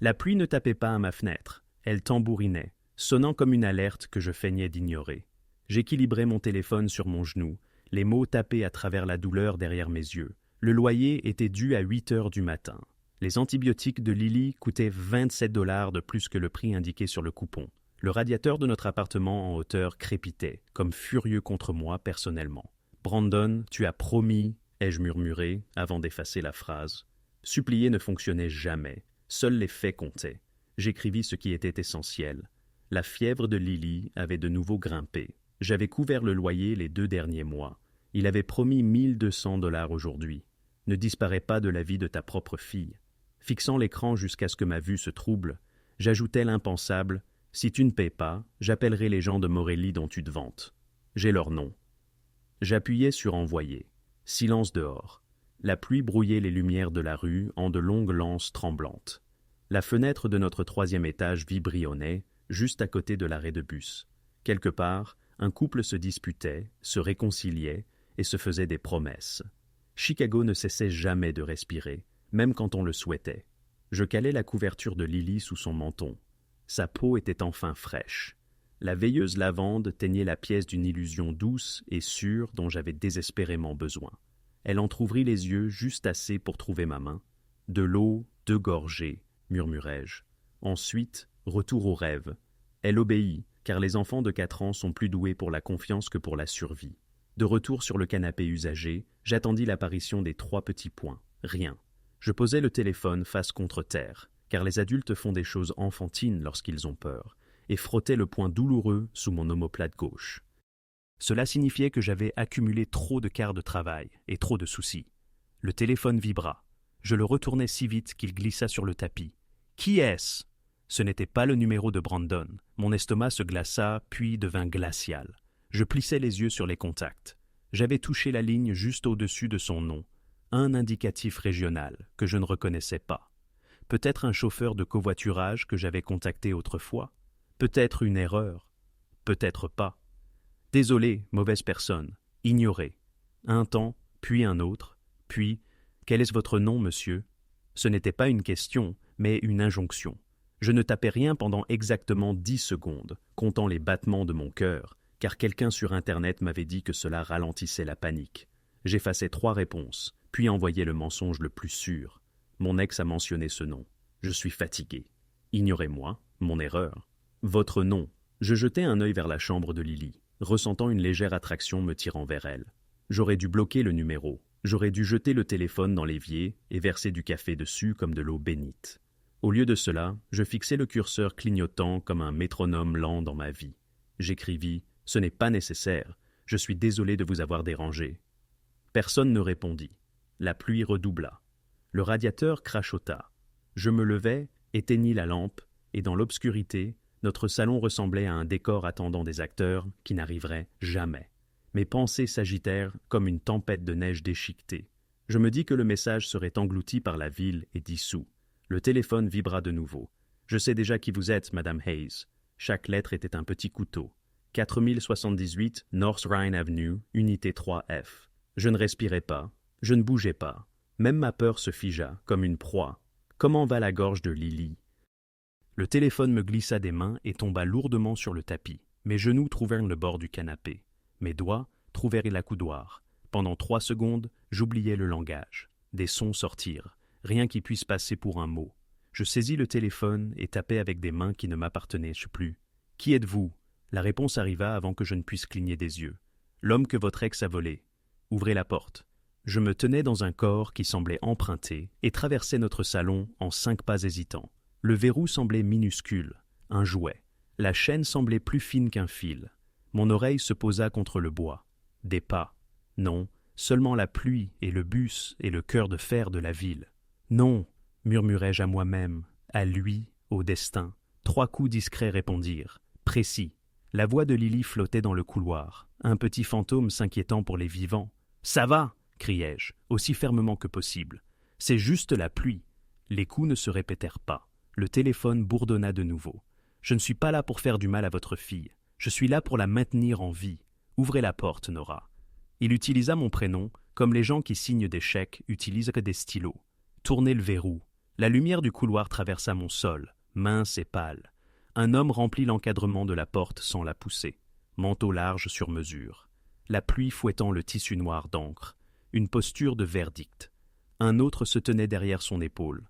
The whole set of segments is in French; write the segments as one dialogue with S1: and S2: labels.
S1: La pluie ne tapait pas à ma fenêtre, elle tambourinait, sonnant comme une alerte que je feignais d'ignorer. J'équilibrais mon téléphone sur mon genou, les mots tapaient à travers la douleur derrière mes yeux. Le loyer était dû à 8 heures du matin. Les antibiotiques de Lily coûtaient 27 $ de plus que le prix indiqué sur le coupon. Le radiateur de notre appartement en hauteur crépitait, comme furieux contre moi personnellement. « Brandon, tu as promis », ai-je murmuré avant d'effacer la phrase. Supplier ne fonctionnait jamais, seuls les faits comptaient. J'écrivis ce qui était essentiel. La fièvre de Lily avait de nouveau grimpé. J'avais couvert le loyer les 2 derniers mois. Il avait promis 1200 $ aujourd'hui. Ne disparais pas de la vie de ta propre fille. Fixant l'écran jusqu'à ce que ma vue se trouble, j'ajoutais l'impensable: si tu ne paies pas, j'appellerai les gens de Morelli dont tu te vantes. J'ai leur nom. J'appuyais sur envoyer. Silence dehors. La pluie brouillait les lumières de la rue en de longues lances tremblantes. La fenêtre de notre 3e étage vibrionnait, juste à côté de l'arrêt de bus. Quelque part, un couple se disputait, se réconciliait et se faisait des promesses. Chicago ne cessait jamais de respirer, même quand on le souhaitait. Je calais la couverture de Lily sous son menton. Sa peau était enfin fraîche. La veilleuse lavande teignait la pièce d'une illusion douce et sûre dont j'avais désespérément besoin. Elle entr'ouvrit les yeux juste assez pour trouver ma main. « De l'eau, 2 gorgées », murmurai-je. Ensuite, retour au rêve. Elle obéit, car les enfants de 4 ans sont plus doués pour la confiance que pour la survie. De retour sur le canapé usagé, j'attendis l'apparition des 3 petits points. Rien. Je posai le téléphone face contre terre, car les adultes font des choses enfantines lorsqu'ils ont peur, et frottai le point douloureux sous mon omoplate gauche. Cela signifiait que j'avais accumulé trop de quarts de travail et trop de soucis. Le téléphone vibra. Je le retournai si vite qu'il glissa sur le tapis. « Qui est-ce » Ce n'était pas le numéro de Brandon. Mon estomac se glaça, puis devint glacial. Je plissai les yeux sur les contacts. J'avais touché la ligne juste au-dessus de son nom, un indicatif régional que je ne reconnaissais pas. Peut-être un chauffeur de covoiturage que j'avais contacté autrefois. Peut-être une erreur. Peut-être pas. Désolé, mauvaise personne. Ignoré. Un temps, puis un autre, puis « Quel est votre nom, monsieur ?» Ce n'était pas une question, mais une injonction. Je ne tapais rien pendant exactement 10 secondes, comptant les battements de mon cœur, car quelqu'un sur Internet m'avait dit que cela ralentissait la panique. J'effaçai 3 réponses, puis envoyai le mensonge le plus sûr. Mon ex a mentionné ce nom. Je suis fatigué. Ignorez-moi, mon erreur. Votre nom. Je jetai un œil vers la chambre de Lily, ressentant une légère attraction me tirant vers elle. J'aurais dû bloquer le numéro. J'aurais dû jeter le téléphone dans l'évier et verser du café dessus comme de l'eau bénite. Au lieu de cela, je fixai le curseur clignotant comme un métronome lent dans ma vie. J'écrivis « Ce n'est pas nécessaire. Je suis désolé de vous avoir dérangé. » Personne ne répondit. La pluie redoubla. Le radiateur crachota. Je me levai, éteignis la lampe, et dans l'obscurité, notre salon ressemblait à un décor attendant des acteurs qui n'arriveraient jamais. Mes pensées s'agitèrent comme une tempête de neige déchiquetée. Je me dis que le message serait englouti par la ville et dissous. Le téléphone vibra de nouveau. « Je sais déjà qui vous êtes, Madame Hayes. » Chaque lettre était un petit couteau. 4078 North Rhine Avenue, unité 3F. Je ne respirais pas. Je ne bougeais pas. Même ma peur se figea, comme une proie. Comment va la gorge de Lily? Le téléphone me glissa des mains et tomba lourdement sur le tapis. Mes genoux trouvèrent le bord du canapé. Mes doigts trouvèrent l'accoudoir. Pendant 3 secondes, j'oubliais le langage. Des sons sortirent. Rien qui puisse passer pour un mot. Je saisis le téléphone et tapai avec des mains qui ne m'appartenaient plus. « Qui êtes-vous » La réponse arriva avant que je ne puisse cligner des yeux. « L'homme que votre ex a volé. » Ouvrez la porte. Je me tenais dans un corps qui semblait emprunté et traversait notre salon en 5 pas hésitants. Le verrou semblait minuscule, un jouet. La chaîne semblait plus fine qu'un fil. Mon oreille se posa contre le bois. Des pas. Non, seulement la pluie et le bus et le cœur de fer de la ville. Non, murmurai-je à moi-même, à lui, au destin. 3 coups discrets répondirent. Précis. La voix de Lily flottait dans le couloir, un petit fantôme s'inquiétant pour les vivants. « Ça va !» criai-je, aussi fermement que possible. « C'est juste la pluie. » Les coups ne se répétèrent pas. Le téléphone bourdonna de nouveau. « Je ne suis pas là pour faire du mal à votre fille. Je suis là pour la maintenir en vie. Ouvrez la porte, Nora. » Il utilisa mon prénom, comme les gens qui signent des chèques utilisent des stylos. Tournez le verrou. La lumière du couloir traversa mon sol, mince et pâle. Un homme remplit l'encadrement de la porte sans la pousser, manteau large sur mesure, la pluie fouettant le tissu noir d'encre, une posture de verdict. Un autre se tenait derrière son épaule,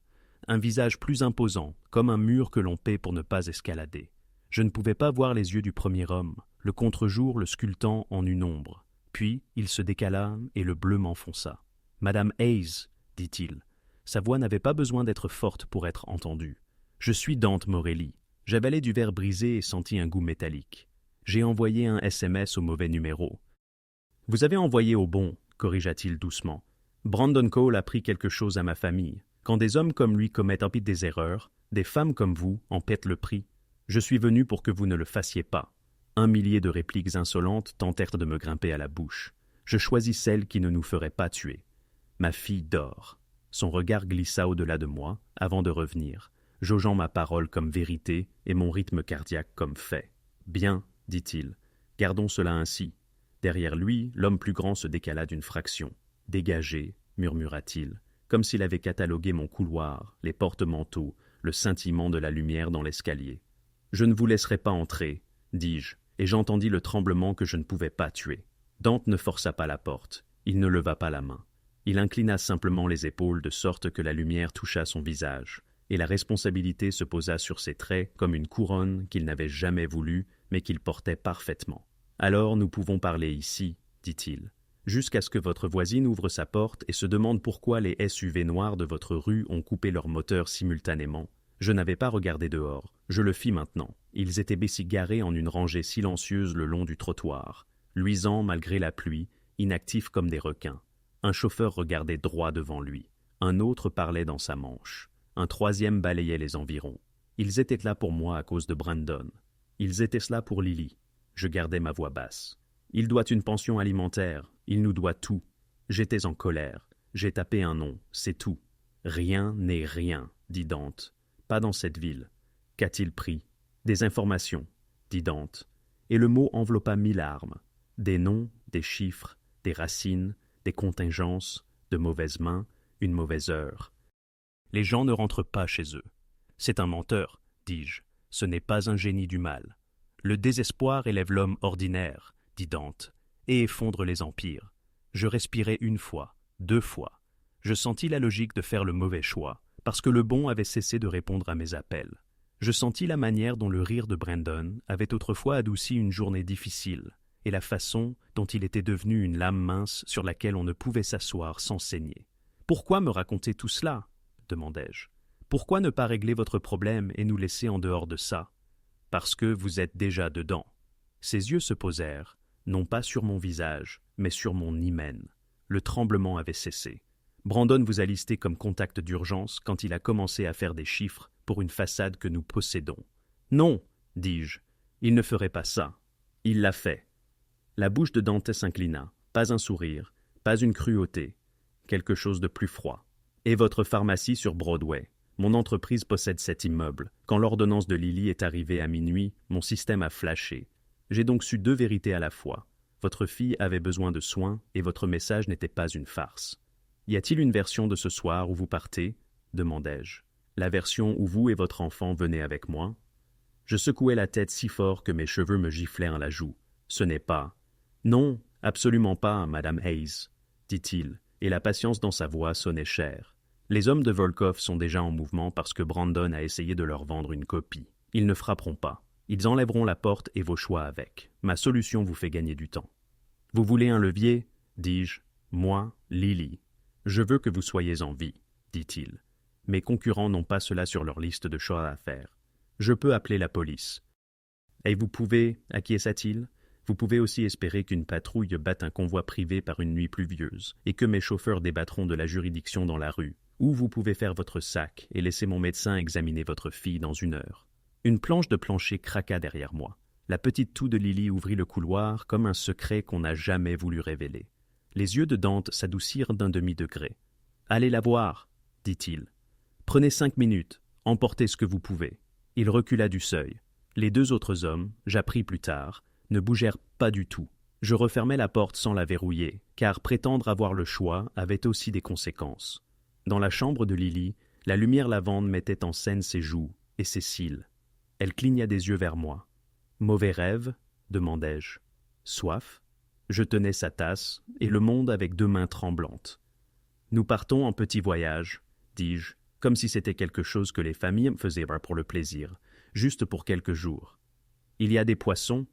S1: un visage plus imposant, comme un mur que l'on paie pour ne pas escalader. Je ne pouvais pas voir les yeux du premier homme, le contre-jour le sculptant en une ombre. Puis il se décala et le bleu m'enfonça. « Madame Hayes, dit-il. » Sa voix n'avait pas besoin d'être forte pour être entendue. « Je suis Dante Morelli. » J'avalai du verre brisé et sentis un goût métallique. J'ai envoyé un SMS au mauvais numéro. « Vous avez envoyé au bon, corrigea-t-il doucement. Brandon Cole a pris quelque chose à ma famille. Quand des hommes comme lui commettent des erreurs, des femmes comme vous en paient le prix. Je suis venu pour que vous ne le fassiez pas. » Un millier de répliques insolentes tentèrent de me grimper à la bouche. Je choisis celle qui ne nous ferait pas tuer. Ma fille dort. Son regard glissa au-delà de moi, avant de revenir, jaugeant ma parole comme vérité et mon rythme cardiaque comme fait. « Bien, dit-il. Gardons cela ainsi. » Derrière lui, l'homme plus grand se décala d'une fraction. « Dégagé, murmura-t-il, comme s'il avait catalogué mon couloir, les porte-manteaux, le scintillement de la lumière dans l'escalier. « Je ne vous laisserai pas entrer, dis-je, et j'entendis le tremblement que je ne pouvais pas tuer. Dante ne força pas la porte, il ne leva pas la main. Il inclina simplement les épaules de sorte que la lumière toucha son visage, et la responsabilité se posa sur ses traits comme une couronne qu'il n'avait jamais voulu, mais qu'il portait parfaitement. « Alors nous pouvons parler ici, dit-il, jusqu'à ce que votre voisine ouvre sa porte et se demande pourquoi les SUV noirs de votre rue ont coupé leur moteur simultanément. Je n'avais pas regardé dehors, je le fis maintenant. Ils étaient garés en une rangée silencieuse le long du trottoir, luisants malgré la pluie, inactifs comme des requins. Un chauffeur regardait droit devant lui. Un autre parlait dans sa manche. Un troisième balayait les environs. Ils étaient là pour moi à cause de Brandon. Ils étaient là pour Lily. Je gardais ma voix basse. Il doit une pension alimentaire. Il nous doit tout. J'étais en colère. J'ai tapé un nom, c'est tout. Rien n'est rien, dit Dante. Pas dans cette ville. Qu'a-t-il pris? Des informations, dit Dante. Et le mot enveloppa 1000 armes. Des noms, des chiffres, des racines, des contingences, de mauvaises mains, une mauvaise heure. Les gens ne rentrent pas chez eux. C'est un menteur, dis-je. Ce n'est pas un génie du mal. Le désespoir élève l'homme ordinaire, dit Dante, et effondre les empires. Je respirai une fois, 2 fois. Je sentis la logique de faire le mauvais choix, parce que le bon avait cessé de répondre à mes appels. Je sentis la manière dont le rire de Brandon avait autrefois adouci une journée difficile, et la façon dont il était devenu une lame mince sur laquelle on ne pouvait s'asseoir sans saigner. « Pourquoi me raconter tout cela ?» demandai-je. « Pourquoi ne pas régler votre problème et nous laisser en dehors de ça ?»« Parce que vous êtes déjà dedans. » Ses yeux se posèrent, non pas sur mon visage, mais sur mon hymen. Le tremblement avait cessé. Brandon vous a listé comme contact d'urgence quand il a commencé à faire des chiffres pour une façade que nous possédons. « Non, dis-je, il ne ferait pas ça. Il l'a fait. » La bouche de Dante s'inclina, pas un sourire, pas une cruauté, quelque chose de plus froid. « Et votre pharmacie sur Broadway. Mon entreprise possède cet immeuble. Quand l'ordonnance de Lily est arrivée à minuit, mon système a flashé. J'ai donc su 2 vérités à la fois. Votre fille avait besoin de soins et votre message n'était pas une farce. Y a-t-il une version de ce soir où vous partez ? Demandai-je. La version où vous et votre enfant venez avec moi ? Je secouai la tête si fort que mes cheveux me giflèrent la joue. Ce n'est pas. Non, absolument pas, Madame Hayes, dit-il, et la patience dans sa voix sonnait cher. Les hommes de Volkov sont déjà en mouvement parce que Brandon a essayé de leur vendre une copie. Ils ne frapperont pas. Ils enlèveront la porte et vos choix avec. Ma solution vous fait gagner du temps. Vous voulez un levier ? Dis-je. Moi, Lily. Je veux que vous soyez en vie, dit-il. Mes concurrents n'ont pas cela sur leur liste de choses à faire. Je peux appeler la police. Et vous pouvez, acquiesça-t-il, vous pouvez aussi espérer qu'une patrouille batte un convoi privé par une nuit pluvieuse et que mes chauffeurs débattront de la juridiction dans la rue. Ou vous pouvez faire votre sac et laisser mon médecin examiner votre fille dans 1 heure. Une planche de plancher craqua derrière moi. La petite toux de Lily ouvrit le couloir comme un secret qu'on n'a jamais voulu révéler. Les yeux de Dante s'adoucirent d'1 demi-degré. « Allez la voir, dit-il. Prenez 5 minutes, emportez ce que vous pouvez. » Il recula du seuil. Les 2 autres hommes, j'appris plus tard, ne bougèrent pas du tout. Je refermai la porte sans la verrouiller, car prétendre avoir le choix avait aussi des conséquences. Dans la chambre de Lily, La lumière lavande mettait en scène ses joues et ses cils. Elle cligna des yeux vers moi. « Mauvais rêve ?» demandai-je. « Soif ?» Je tenais sa tasse et le monde avec 2 mains tremblantes. « Nous partons en petit voyage, » dis-je, comme si c'était quelque chose que les familles faisaient pour le plaisir, juste pour quelques jours. « Il y a des poissons ?»«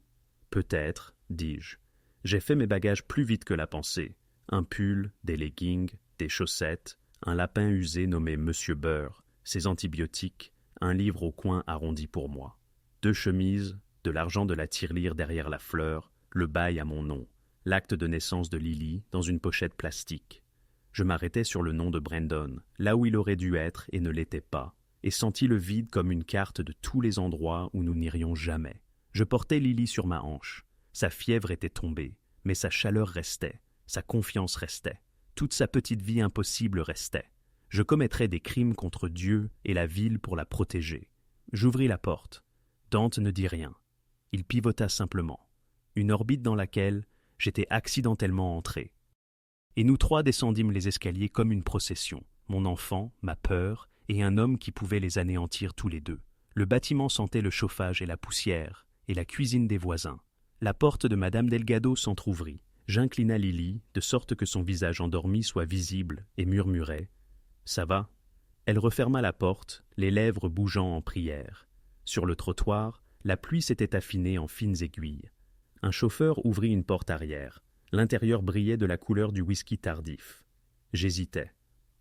S1: Peut-être, » dis-je. J'ai fait mes bagages plus vite que la pensée. Un pull, des leggings, des chaussettes, un lapin usé nommé Monsieur Beurre, ses antibiotiques, un livre au coin arrondi pour moi. 2 chemises, de l'argent de la tirelire derrière la fleur, le bail à mon nom, l'acte de naissance de Lily dans une pochette plastique. Je m'arrêtais sur le nom de Brandon, là où il aurait dû être et ne l'était pas, et sentis le vide comme une carte de tous les endroits où nous n'irions jamais. Je portais Lily sur ma hanche. Sa fièvre était tombée, mais sa chaleur restait, sa confiance restait, toute sa petite vie impossible restait. Je commettrais des crimes contre Dieu et la ville pour la protéger. J'ouvris la porte. Dante ne dit rien. Il pivota simplement, une orbite dans laquelle j'étais accidentellement entré. Et nous 3 descendîmes les escaliers comme une procession, mon enfant, ma peur, et un homme qui pouvait les anéantir tous les 2. Le bâtiment sentait le chauffage et la poussière, et la cuisine des voisins. La porte de Madame Delgado s'entr'ouvrit. J'inclina Lily, de sorte que son visage endormi soit visible, et murmurai « Ça va ?» Elle referma la porte, les lèvres bougeant en prière. Sur le trottoir, la pluie s'était affinée en fines aiguilles. Un chauffeur ouvrit une porte arrière. L'intérieur brillait de la couleur du whisky tardif. J'hésitais.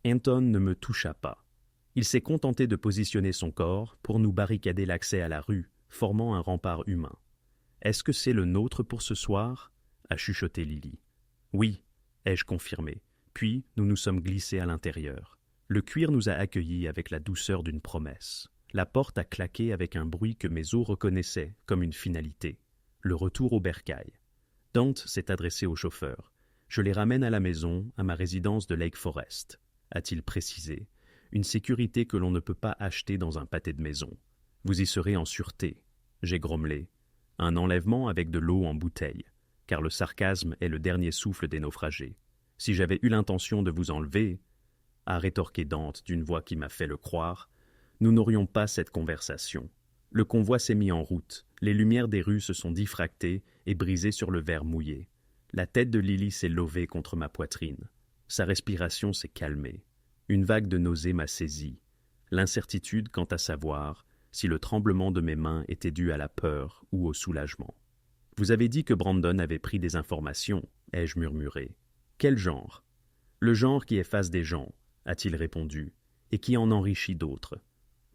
S1: Anton ne me toucha pas. Il s'est contenté de positionner son corps pour nous barricader l'accès à la rue, formant un rempart humain. « Est-ce que c'est le nôtre pour ce soir ?» a chuchoté Lily. « Oui, » ai-je confirmé. Puis nous nous sommes glissés à l'intérieur. Le cuir nous a accueillis avec la douceur d'une promesse. La porte a claqué avec un bruit que mes os reconnaissaient comme une finalité. Le retour au bercail. Dante s'est adressé au chauffeur. « Je les ramène à la maison, à ma résidence de Lake Forest, » a-t-il précisé. « Une sécurité que l'on ne peut pas acheter dans un pâté de maison. Vous y serez en sûreté. » J'ai grommelé. Un enlèvement avec de l'eau en bouteille, car le sarcasme est le dernier souffle des naufragés. Si j'avais eu l'intention de vous enlever, a rétorqué Dante d'une voix qui m'a fait le croire, nous n'aurions pas cette conversation. Le convoi s'est mis en route, les lumières des rues se sont diffractées et brisées sur le verre mouillé. La tête de Lily s'est levée contre ma poitrine. Sa respiration s'est calmée. Une vague de nausée m'a saisi. L'incertitude quant à savoir si le tremblement de mes mains était dû à la peur ou au soulagement. « Vous avez dit que Brandon avait pris des informations, » ai-je murmuré. « Quel genre ?»« Le genre qui efface des gens, » a-t-il répondu, « et qui en enrichit d'autres. »«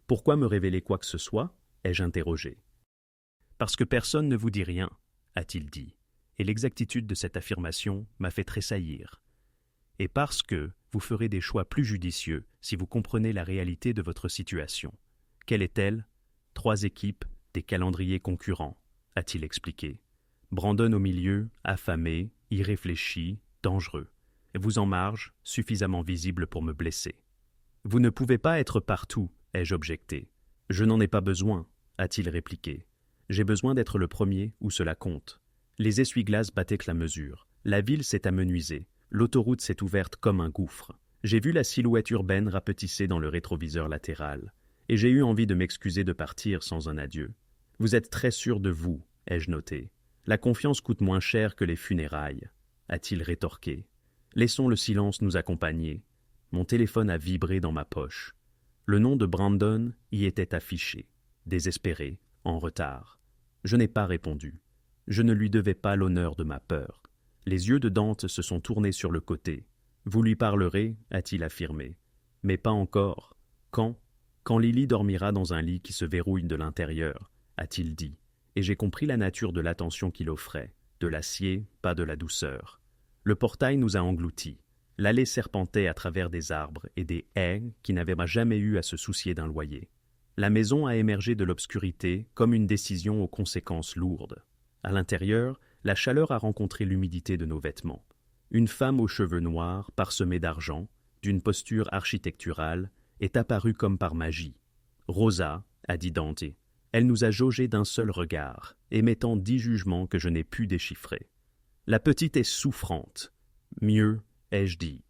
S1: Pourquoi me révéler quoi que ce soit ?» ai-je interrogé. « Parce que personne ne vous dit rien, » a-t-il dit, et l'exactitude de cette affirmation m'a fait tressaillir. « Et parce que vous ferez des choix plus judicieux si vous comprenez la réalité de votre situation. » Quelle est-elle ? 3 équipes, des calendriers concurrents, a-t-il expliqué. Brandon au milieu, affamé, irréfléchi, dangereux. Et vous en marge, suffisamment visible pour me blesser. Vous ne pouvez pas être partout, ai-je objecté. Je n'en ai pas besoin, a-t-il répliqué. J'ai besoin d'être le premier où cela compte. Les essuie-glaces battaient la mesure. La ville s'est amenuisée. L'autoroute s'est ouverte comme un gouffre. J'ai vu la silhouette urbaine rapetissée dans le rétroviseur latéral. Et j'ai eu envie de m'excuser de partir sans un adieu. « Vous êtes très sûr de vous, » ai-je noté. « La confiance coûte moins cher que les funérailles, » a-t-il rétorqué. Laissons le silence nous accompagner. Mon téléphone a vibré dans ma poche. Le nom de Brandon y était affiché, désespéré, en retard. Je n'ai pas répondu. Je ne lui devais pas l'honneur de ma peur. Les yeux de Dante se sont tournés sur le côté. « Vous lui parlerez, » a-t-il affirmé. « Mais pas encore. Quand ? Quand Lily dormira dans un lit qui se verrouille de l'intérieur, » a-t-il dit, et j'ai compris la nature de l'attention qu'il offrait, de l'acier, pas de la douceur. Le portail nous a engloutis. L'allée serpentait à travers des arbres et des haies qui n'avaient jamais eu à se soucier d'un loyer. La maison a émergé de l'obscurité comme une décision aux conséquences lourdes. À l'intérieur, la chaleur a rencontré l'humidité de nos vêtements. Une femme aux cheveux noirs, parsemée d'argent, d'une posture architecturale, est apparue comme par magie. « Rosa », a dit Dante. Elle nous a jaugés d'un seul regard, émettant 10 jugements que je n'ai pu déchiffrer. La petite est souffrante. Mieux, ai-je dit.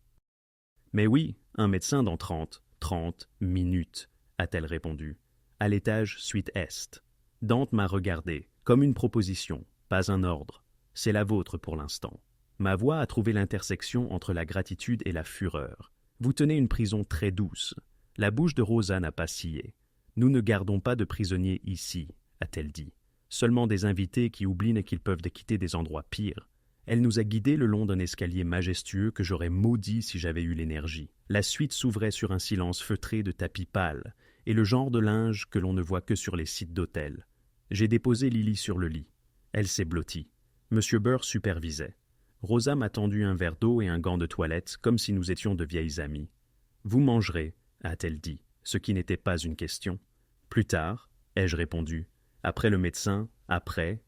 S1: Mais oui, un médecin dans 30, 30 minutes, a-t-elle répondu. À l'étage suite est. Dante m'a regardé, comme une proposition, pas un ordre. C'est la vôtre pour l'instant. Ma voix a trouvé l'intersection entre la gratitude et la fureur. Vous tenez une prison très douce. La bouche de Rosa n'a pas scié. Nous ne gardons pas de prisonniers ici, a-t-elle dit. Seulement des invités qui oublient qu'ils peuvent quitter des endroits pires. Elle nous a guidés le long d'un escalier majestueux que j'aurais maudit si j'avais eu l'énergie. La suite s'ouvrait sur un silence feutré de tapis pâles et le genre de linge que l'on ne voit que sur les sites d'hôtels. J'ai déposé Lily sur le lit. Elle s'est blottie. Monsieur Burr supervisait. Rosa m'a tendu un verre d'eau et un gant de toilette, comme si nous étions de vieilles amies. « Vous mangerez », a-t-elle dit, ce qui n'était pas une question. « Plus tard », ai-je répondu. « Après le médecin, après… »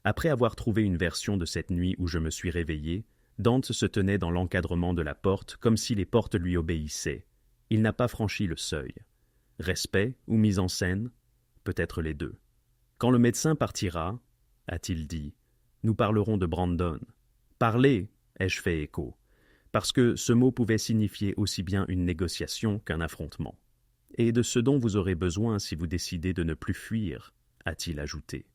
S1: Après avoir trouvé une version de cette nuit où je me suis réveillé, Dante se tenait dans l'encadrement de la porte comme si les portes lui obéissaient. Il n'a pas franchi le seuil. Respect ou mise en scène? Peut-être les deux. « Quand le médecin partira, » a-t-il dit, « nous parlerons de Brandon. » « Parler, ai-je fait écho, parce que ce mot pouvait signifier aussi bien une négociation qu'un affrontement. Et de ce dont vous aurez besoin si vous décidez de ne plus fuir, a-t-il ajouté.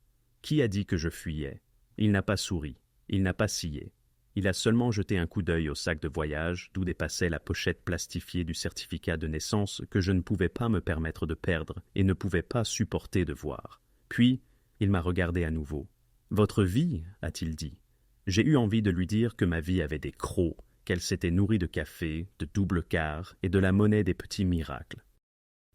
S1: Qui a dit que je fuyais? Il n'a pas souri, il n'a pas scié. Il a seulement jeté un coup d'œil au sac de voyage d'où dépassait la pochette plastifiée du certificat de naissance que je ne pouvais pas me permettre de perdre et ne pouvais pas supporter de voir. Puis, il m'a regardé à nouveau. « Votre vie, a-t-il dit. » J'ai eu envie de lui dire que ma vie avait des crocs, qu'elle s'était nourrie de café, de double quart et de la monnaie des petits miracles.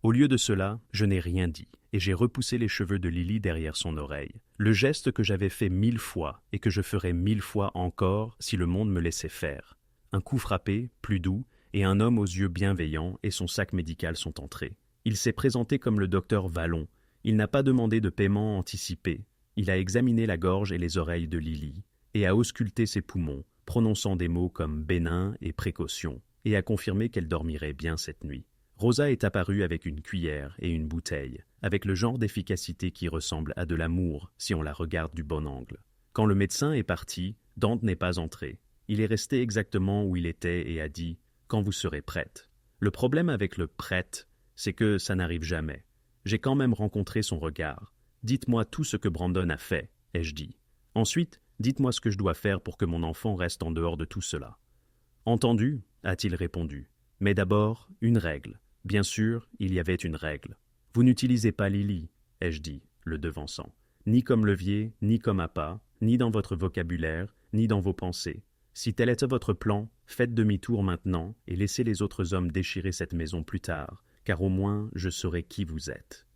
S1: Au lieu de cela, je n'ai rien dit, et j'ai repoussé les cheveux de Lily derrière son oreille. Le geste que j'avais fait 1000 fois, et que je ferais 1000 fois encore si le monde me laissait faire. Un coup frappé, plus doux, et un homme aux yeux bienveillants et son sac médical sont entrés. Il s'est présenté comme le docteur Vallon. Il n'a pas demandé de paiement anticipé. Il a examiné la gorge et les oreilles de Lily, et a ausculté ses poumons, prononçant des mots comme bénin et précaution, et a confirmé qu'elle dormirait bien cette nuit. Rosa est apparue avec une cuillère et une bouteille, avec le genre d'efficacité qui ressemble à de l'amour si on la regarde du bon angle. Quand le médecin est parti, Dante n'est pas entré. Il est resté exactement où il était et a dit « Quand vous serez prête ». Le problème avec le « prête », c'est que ça n'arrive jamais. J'ai quand même rencontré son regard. « Dites-moi tout ce que Brandon a fait », ai-je dit. Ensuite, dites-moi ce que je dois faire pour que mon enfant reste en dehors de tout cela. « Entendu » a-t-il répondu. « Mais d'abord, une règle. Bien sûr, il y avait une règle. Vous n'utilisez pas Lily, ai-je dit, le devançant. Ni comme levier, ni comme appât, ni dans votre vocabulaire, ni dans vos pensées. Si tel était votre plan, faites demi-tour maintenant et laissez les autres hommes déchirer cette maison plus tard, car au moins je saurai qui vous êtes. »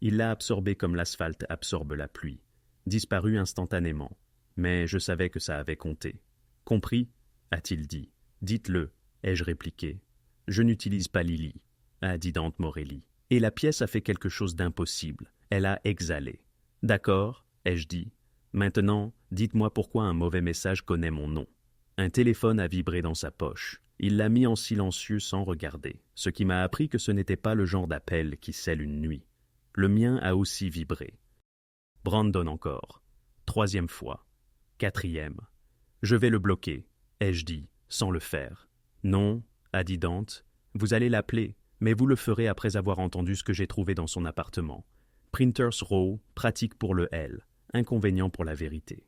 S1: Il l'a absorbé comme l'asphalte absorbe la pluie. Disparu instantanément. Mais je savais que ça avait compté. « Compris » a-t-il dit. « Dites-le » ai-je répliqué. « Je n'utilise pas Lily » a dit Dante Morelli. Et la pièce a fait quelque chose d'impossible. Elle a exhalé. « D'accord » ai-je dit. « Maintenant, dites-moi pourquoi un mauvais message connaît mon nom. » Un téléphone a vibré dans sa poche. Il l'a mis en silencieux sans regarder, ce qui m'a appris que ce n'était pas le genre d'appel qui scelle une nuit. Le mien a aussi vibré. Brandon encore. 3e fois. 4e. Je vais le bloquer, ai-je dit, sans le faire. Non, a dit Dante, vous allez l'appeler, mais vous le ferez après avoir entendu ce que j'ai trouvé dans son appartement. Printers Row, pratique pour le L, inconvénient pour la vérité.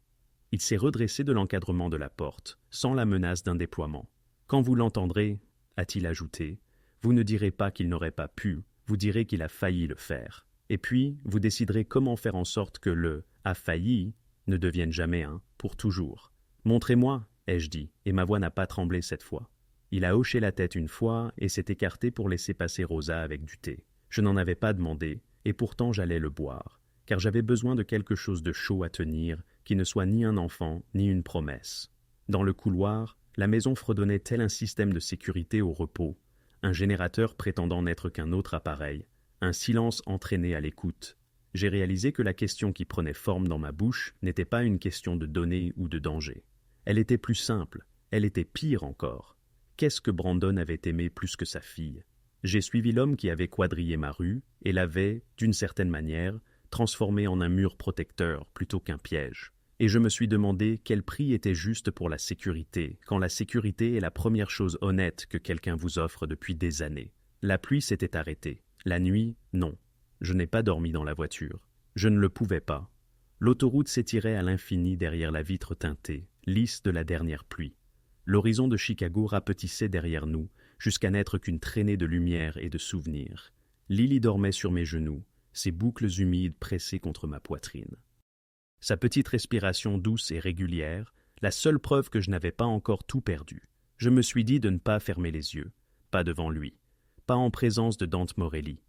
S1: Il s'est redressé de l'encadrement de la porte, sans la menace d'un déploiement. Quand vous l'entendrez, a-t-il ajouté, vous ne direz pas qu'il n'aurait pas pu, vous direz qu'il a failli le faire. Et puis, vous déciderez comment faire en sorte que le « a failli » ne devienne jamais un « pour toujours ». Montrez-moi, ai-je dit, et ma voix n'a pas tremblé cette fois. Il a hoché la tête une fois et s'est écarté pour laisser passer Rosa avec du thé. Je n'en avais pas demandé, et pourtant j'allais le boire, car j'avais besoin de quelque chose de chaud à tenir, qui ne soit ni un enfant, ni une promesse. Dans le couloir, la maison fredonnait tel un système de sécurité au repos, un générateur prétendant n'être qu'un autre appareil, un silence entraîné à l'écoute. J'ai réalisé que la question qui prenait forme dans ma bouche n'était pas une question de données ou de danger. Elle était plus simple, elle était pire encore. Qu'est-ce que Brandon avait aimé plus que sa fille? J'ai suivi l'homme qui avait quadrillé ma rue et l'avait, d'une certaine manière, transformé en un mur protecteur plutôt qu'un piège. Et je me suis demandé quel prix était juste pour la sécurité, quand la sécurité est la première chose honnête que quelqu'un vous offre depuis des années. La pluie s'était arrêtée. La nuit, non. Je n'ai pas dormi dans la voiture. Je ne le pouvais pas. L'autoroute s'étirait à l'infini derrière la vitre teintée, lisse de la dernière pluie. L'horizon de Chicago rapetissait derrière nous, jusqu'à n'être qu'une traînée de lumière et de souvenirs. Lily dormait sur mes genoux, ses boucles humides pressées contre ma poitrine. Sa petite respiration douce et régulière, la seule preuve que je n'avais pas encore tout perdu. Je me suis dit de ne pas fermer les yeux, pas devant lui, pas en présence de Dante Morelli.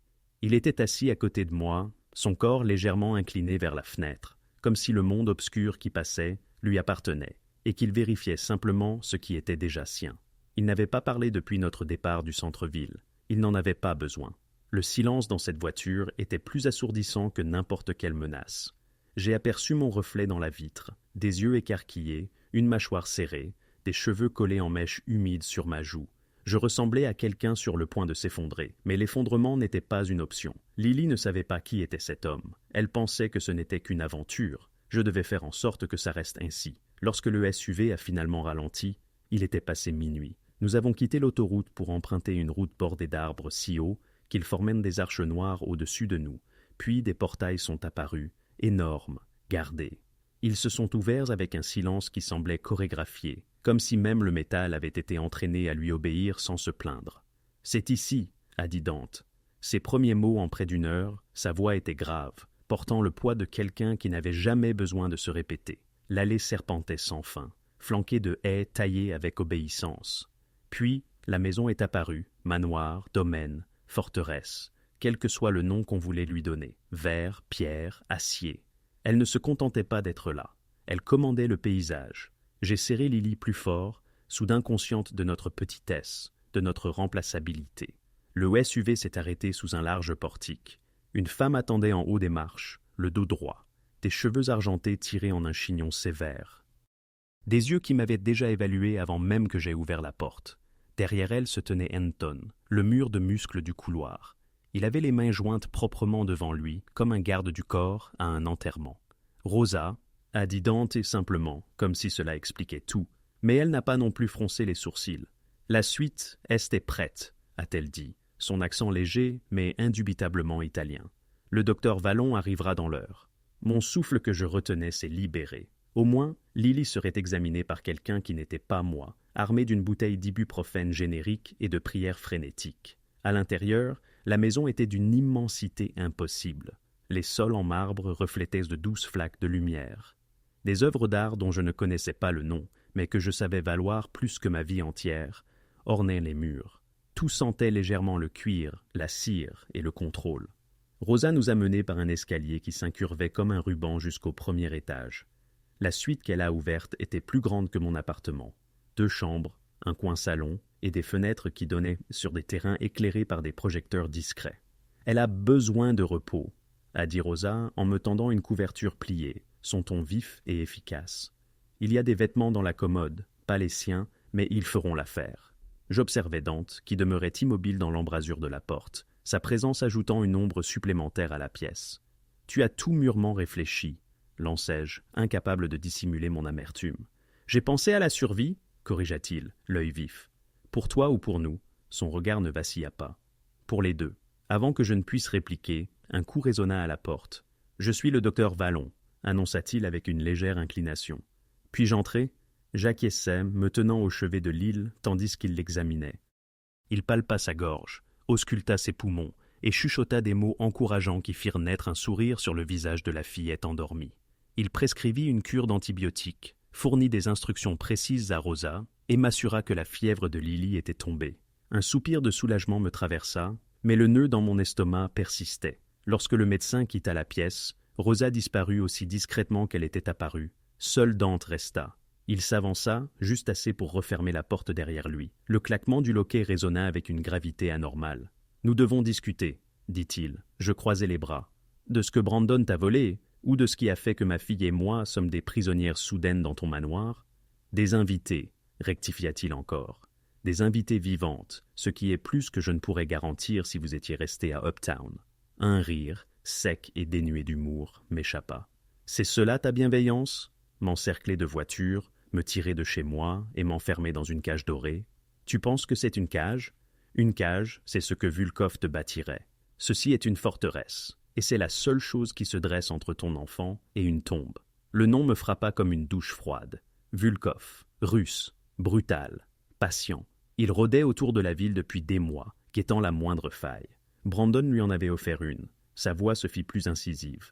S1: Il était assis à côté de moi, son corps légèrement incliné vers la fenêtre, comme si le monde obscur qui passait lui appartenait, et qu'il vérifiait simplement ce qui était déjà sien. Il n'avait pas parlé depuis notre départ du centre-ville. Il n'en avait pas besoin. Le silence dans cette voiture était plus assourdissant que n'importe quelle menace. J'ai aperçu mon reflet dans la vitre, des yeux écarquillés, une mâchoire serrée, des cheveux collés en mèches humides sur ma joue. Je ressemblais à quelqu'un sur le point de s'effondrer, mais l'effondrement n'était pas une option. Lily ne savait pas qui était cet homme. Elle pensait que ce n'était qu'une aventure. Je devais faire en sorte que ça reste ainsi. Lorsque le SUV a finalement ralenti, il était passé minuit. Nous avons quitté l'autoroute pour emprunter une route bordée d'arbres si hauts qu'ils formaient des arches noires au-dessus de nous. Puis des portails sont apparus, énormes, gardés. Ils se sont ouverts avec un silence qui semblait chorégraphié, comme si même le métal avait été entraîné à lui obéir sans se plaindre. « C'est ici », a dit Dante. Ses premiers mots en près d'une heure, sa voix était grave, portant le poids de quelqu'un qui n'avait jamais besoin de se répéter. L'allée serpentait sans fin, flanquée de haies taillées avec obéissance. Puis, la maison est apparue, manoir, domaine, forteresse, quel que soit le nom qu'on voulait lui donner, verre, pierre, acier. Elle ne se contentait pas d'être là, elle commandait le paysage. J'ai serré Lily plus fort, soudain consciente de notre petitesse, de notre remplaçabilité. Le SUV s'est arrêté sous un large portique. Une femme attendait en haut des marches, le dos droit, des cheveux argentés tirés en un chignon sévère. Des yeux qui m'avaient déjà évalué avant même que j'aie ouvert la porte. Derrière elle se tenait Anton, le mur de muscles du couloir. Il avait les mains jointes proprement devant lui, comme un garde du corps à un enterrement. « Rosa », a dit Dante simplement, comme si cela expliquait tout, mais elle n'a pas non plus froncé les sourcils. « La suite est prête », a-t-elle dit, son accent léger, mais indubitablement italien. « Le docteur Vallon arrivera dans l'heure. » Mon souffle que je retenais s'est libéré. Au moins, Lily serait examinée par quelqu'un qui n'était pas moi, armé d'une bouteille d'ibuprofène générique et de prières frénétiques. À l'intérieur, la maison était d'une immensité impossible. Les sols en marbre reflétaient de douces flaques de lumière. Des œuvres d'art dont je ne connaissais pas le nom, mais que je savais valoir plus que ma vie entière, ornaient les murs. Tout sentait légèrement le cuir, la cire et le contrôle. Rosa nous a menés par un escalier qui s'incurvait comme un ruban jusqu'au premier étage. La suite qu'elle a ouverte était plus grande que mon appartement. 2 chambres, un coin salon et des fenêtres qui donnaient sur des terrains éclairés par des projecteurs discrets. « Elle a besoin de repos », a dit Rosa en me tendant une couverture pliée, son ton vif et efficace. « Il y a des vêtements dans la commode, pas les siens, mais ils feront l'affaire. » J'observais Dante, qui demeurait immobile dans l'embrasure de la porte, sa présence ajoutant une ombre supplémentaire à la pièce. « Tu as tout mûrement réfléchi, » lançai-je, incapable de dissimuler mon amertume. « J'ai pensé à la survie, » corrigea-t-il, l'œil vif. « Pour toi ou pour nous ?» Son regard ne vacilla pas. « Pour les deux. » Avant que je ne puisse répliquer, un coup résonna à la porte. « Je suis le docteur Vallon », annonça-t-il avec une légère inclination. « Puis-je entrer ?» J'acquiesçai, me tenant au chevet de l'île, tandis qu'il l'examinait. Il palpa sa gorge, ausculta ses poumons, et chuchota des mots encourageants qui firent naître un sourire sur le visage de la fillette endormie. Il prescrivit une cure d'antibiotiques, fournit des instructions précises à Rosa, et m'assura que la fièvre de Lily était tombée. Un soupir de soulagement me traversa, mais le nœud dans mon estomac persistait. Lorsque le médecin quitta la pièce, Rosa disparut aussi discrètement qu'elle était apparue. Seul Dante resta. Il s'avança, juste assez pour refermer la porte derrière lui. Le claquement du loquet résonna avec une gravité anormale. « Nous devons discuter, » dit-il. Je croisai les bras. « De ce que Brandon t'a volé, ou de ce qui a fait que ma fille et moi sommes des prisonnières soudaines dans ton manoir ?»« Des invités, » rectifia-t-il encore. « Des invités vivantes, ce qui est plus que je ne pourrais garantir si vous étiez resté à Uptown. » Un rire, sec et dénué d'humour, m'échappa. « C'est cela ta bienveillance ? M'encercler de voitures, me tirer de chez moi et m'enfermer dans une cage dorée. Tu penses que c'est une cage ? Une cage, c'est ce que Vulkov te bâtirait. Ceci est une forteresse, et c'est la seule chose qui se dresse entre ton enfant et une tombe. Le nom me frappa comme une douche froide. Vulkov, russe, brutal, patient. Il rôdait autour de la ville depuis des mois, guettant la moindre faille. Brandon lui en avait offert une. Sa voix se fit plus incisive.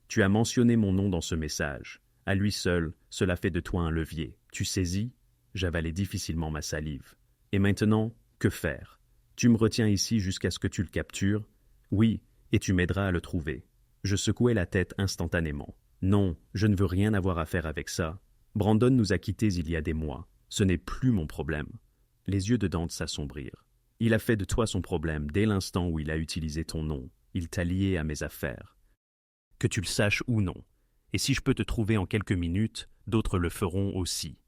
S1: Tu as mentionné mon nom dans ce message. À lui seul, cela fait de toi un levier. Tu saisis? J'avalai difficilement ma salive. Et maintenant, que faire? Tu me retiens ici jusqu'à ce que tu le captures? Oui, et tu m'aideras à le trouver. Je secouai la tête instantanément. Non, je ne veux rien avoir à faire avec ça. Brandon nous a quittés il y a des mois. Ce n'est plus mon problème. Les yeux de Dante s'assombrirent. Il a fait de toi son problème dès l'instant où il a utilisé ton nom. Il t'a lié à mes affaires. Que tu le saches ou non. Et si je peux te trouver en quelques minutes, d'autres le feront aussi.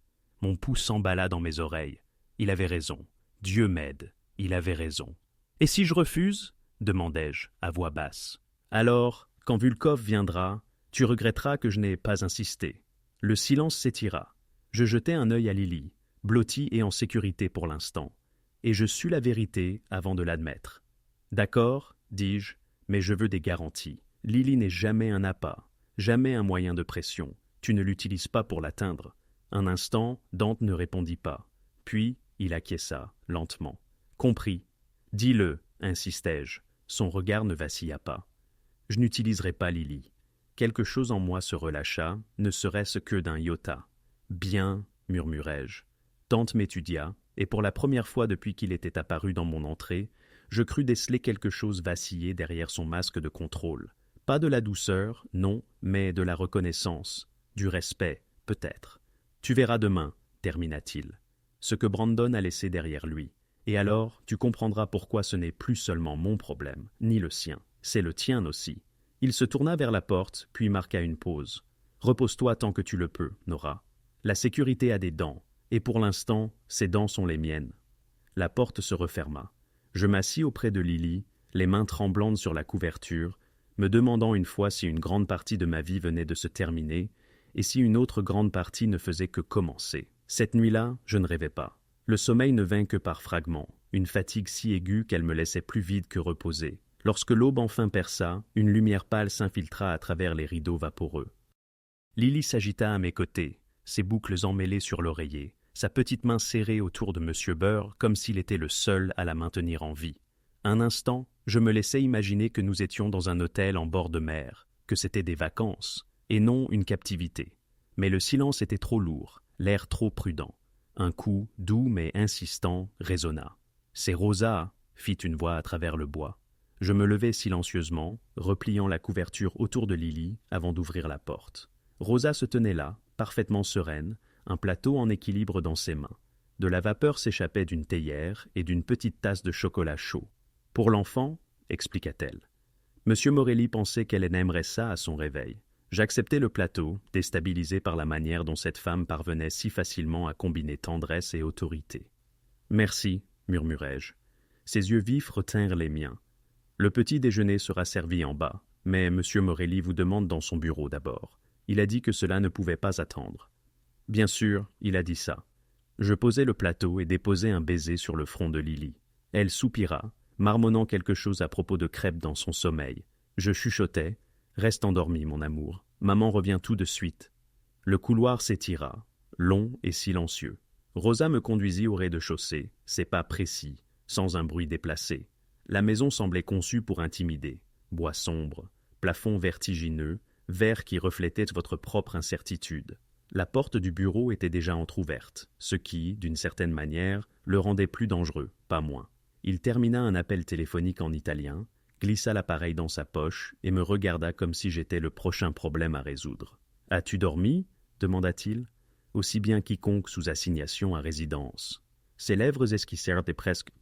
S1: Mon pouls s'emballa dans mes oreilles. Il avait raison. Dieu m'aide. Il avait raison. Et si je refuse? Demandai-je, à voix basse. Alors, quand Vulkov viendra, tu regretteras que je n'ai pas insisté. Le silence s'étira. Je jetai un œil à Lily, blottie et en sécurité pour l'instant, et je sus la vérité avant de l'admettre. D'accord, dis-je, mais je veux des garanties. Lily n'est jamais un appât, jamais un moyen de pression. Tu ne l'utilises pas pour l'atteindre. Un instant, Dante ne répondit pas. Puis, il acquiesça, lentement. Compris. Dis-le, insistai-je. Son regard ne vacilla pas. Je n'utiliserai pas Lily. Quelque chose en moi se relâcha, ne serait-ce que d'un iota. Bien, murmurai-je. Dante m'étudia, et pour la première fois depuis qu'il était apparu dans mon entrée, je crus déceler quelque chose vaciller derrière son masque de contrôle. Pas de la douceur, non, mais de la reconnaissance, du respect, peut-être. Tu verras demain, termina-t-il, ce que Brandon a laissé derrière lui. Et alors, tu comprendras pourquoi ce n'est plus seulement mon problème, ni le sien, c'est le tien aussi. Il se tourna vers la porte, puis marqua une pause. Repose-toi tant que tu le peux, Nora. La sécurité a des dents, et pour l'instant, ces dents sont les miennes. La porte se referma. Je m'assis auprès de Lily, les mains tremblantes sur la couverture, me demandant une fois si une grande partie de ma vie venait de se terminer, et si une autre grande partie ne faisait que commencer. Cette nuit-là, je ne rêvais pas. Le sommeil ne vint que par fragments, une fatigue si aiguë qu'elle me laissait plus vide que reposée. Lorsque l'aube enfin perça, une lumière pâle s'infiltra à travers les rideaux vaporeux. Lily s'agita à mes côtés, ses boucles emmêlées sur l'oreiller, sa petite main serrée autour de M. Burr comme s'il était le seul à la maintenir en vie. Un instant, je me laissais imaginer que nous étions dans un hôtel en bord de mer, que c'était des vacances, et non une captivité. Mais le silence était trop lourd, l'air trop prudent. Un coup, doux mais insistant, résonna. « C'est Rosa !» fit une voix à travers le bois. Je me levai silencieusement, repliant la couverture autour de Lily avant d'ouvrir la porte. Rosa se tenait là, parfaitement sereine, un plateau en équilibre dans ses mains. De la vapeur s'échappait d'une théière et d'une petite tasse de chocolat chaud. « Pour l'enfant, expliqua-t-elle. Monsieur Morelli pensait qu'elle aimerait ça à son réveil. J'acceptai le plateau, déstabilisé par la manière dont cette femme parvenait si facilement à combiner tendresse et autorité. « Merci, murmurai-je. Ses yeux vifs retinrent les miens. Le petit déjeuner sera servi en bas, mais Monsieur Morelli vous demande dans son bureau d'abord. Il a dit que cela ne pouvait pas attendre. Bien sûr, il a dit ça. Je posai le plateau et déposai un baiser sur le front de Lily. Elle soupira, marmonnant quelque chose à propos de crêpes dans son sommeil. Je chuchotai. Reste endormi, mon amour. Maman revient tout de suite. Le couloir s'étira, long et silencieux. Rosa me conduisit au rez-de-chaussée, ses pas précis, sans un bruit déplacé. La maison semblait conçue pour intimider. Bois sombre, plafond vertigineux, verre qui reflétait votre propre incertitude. La porte du bureau était déjà entr'ouverte, ce qui, d'une certaine manière, le rendait plus dangereux, pas moins. Il termina un appel téléphonique en italien, glissa l'appareil dans sa poche et me regarda comme si j'étais le prochain problème à résoudre. « As-tu dormi ?» demanda-t-il. Aussi bien quiconque sous assignation à résidence. Ses lèvres esquissèrent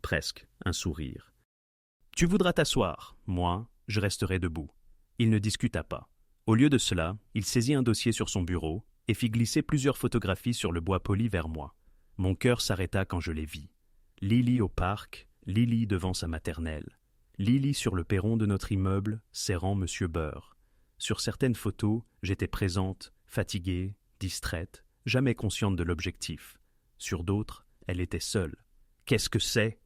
S1: presque un sourire. « Tu voudras t'asseoir, moi, je resterai debout. » Il ne discuta pas. Au lieu de cela, il saisit un dossier sur son bureau et fit glisser plusieurs photographies sur le bois poli vers moi. Mon cœur s'arrêta quand je les vis. Lily au parc, Lily devant sa maternelle. Lily sur le perron de notre immeuble, serrant M. Burr. Sur certaines photos, j'étais présente, fatiguée, distraite, jamais consciente de l'objectif. Sur d'autres, elle était seule. « Qu'est-ce que c'est »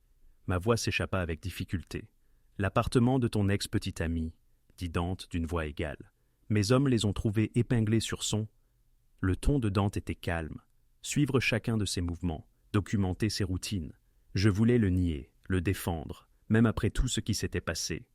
S1: Ma voix s'échappa avec difficulté. L'appartement de ton ex-petite amie, dit Dante d'une voix égale. Mes hommes les ont trouvés épinglés sur son. Le ton de Dante était calme. Suivre chacun de ses mouvements, documenter ses routines. Je voulais le nier, le défendre, même après tout ce qui s'était passé.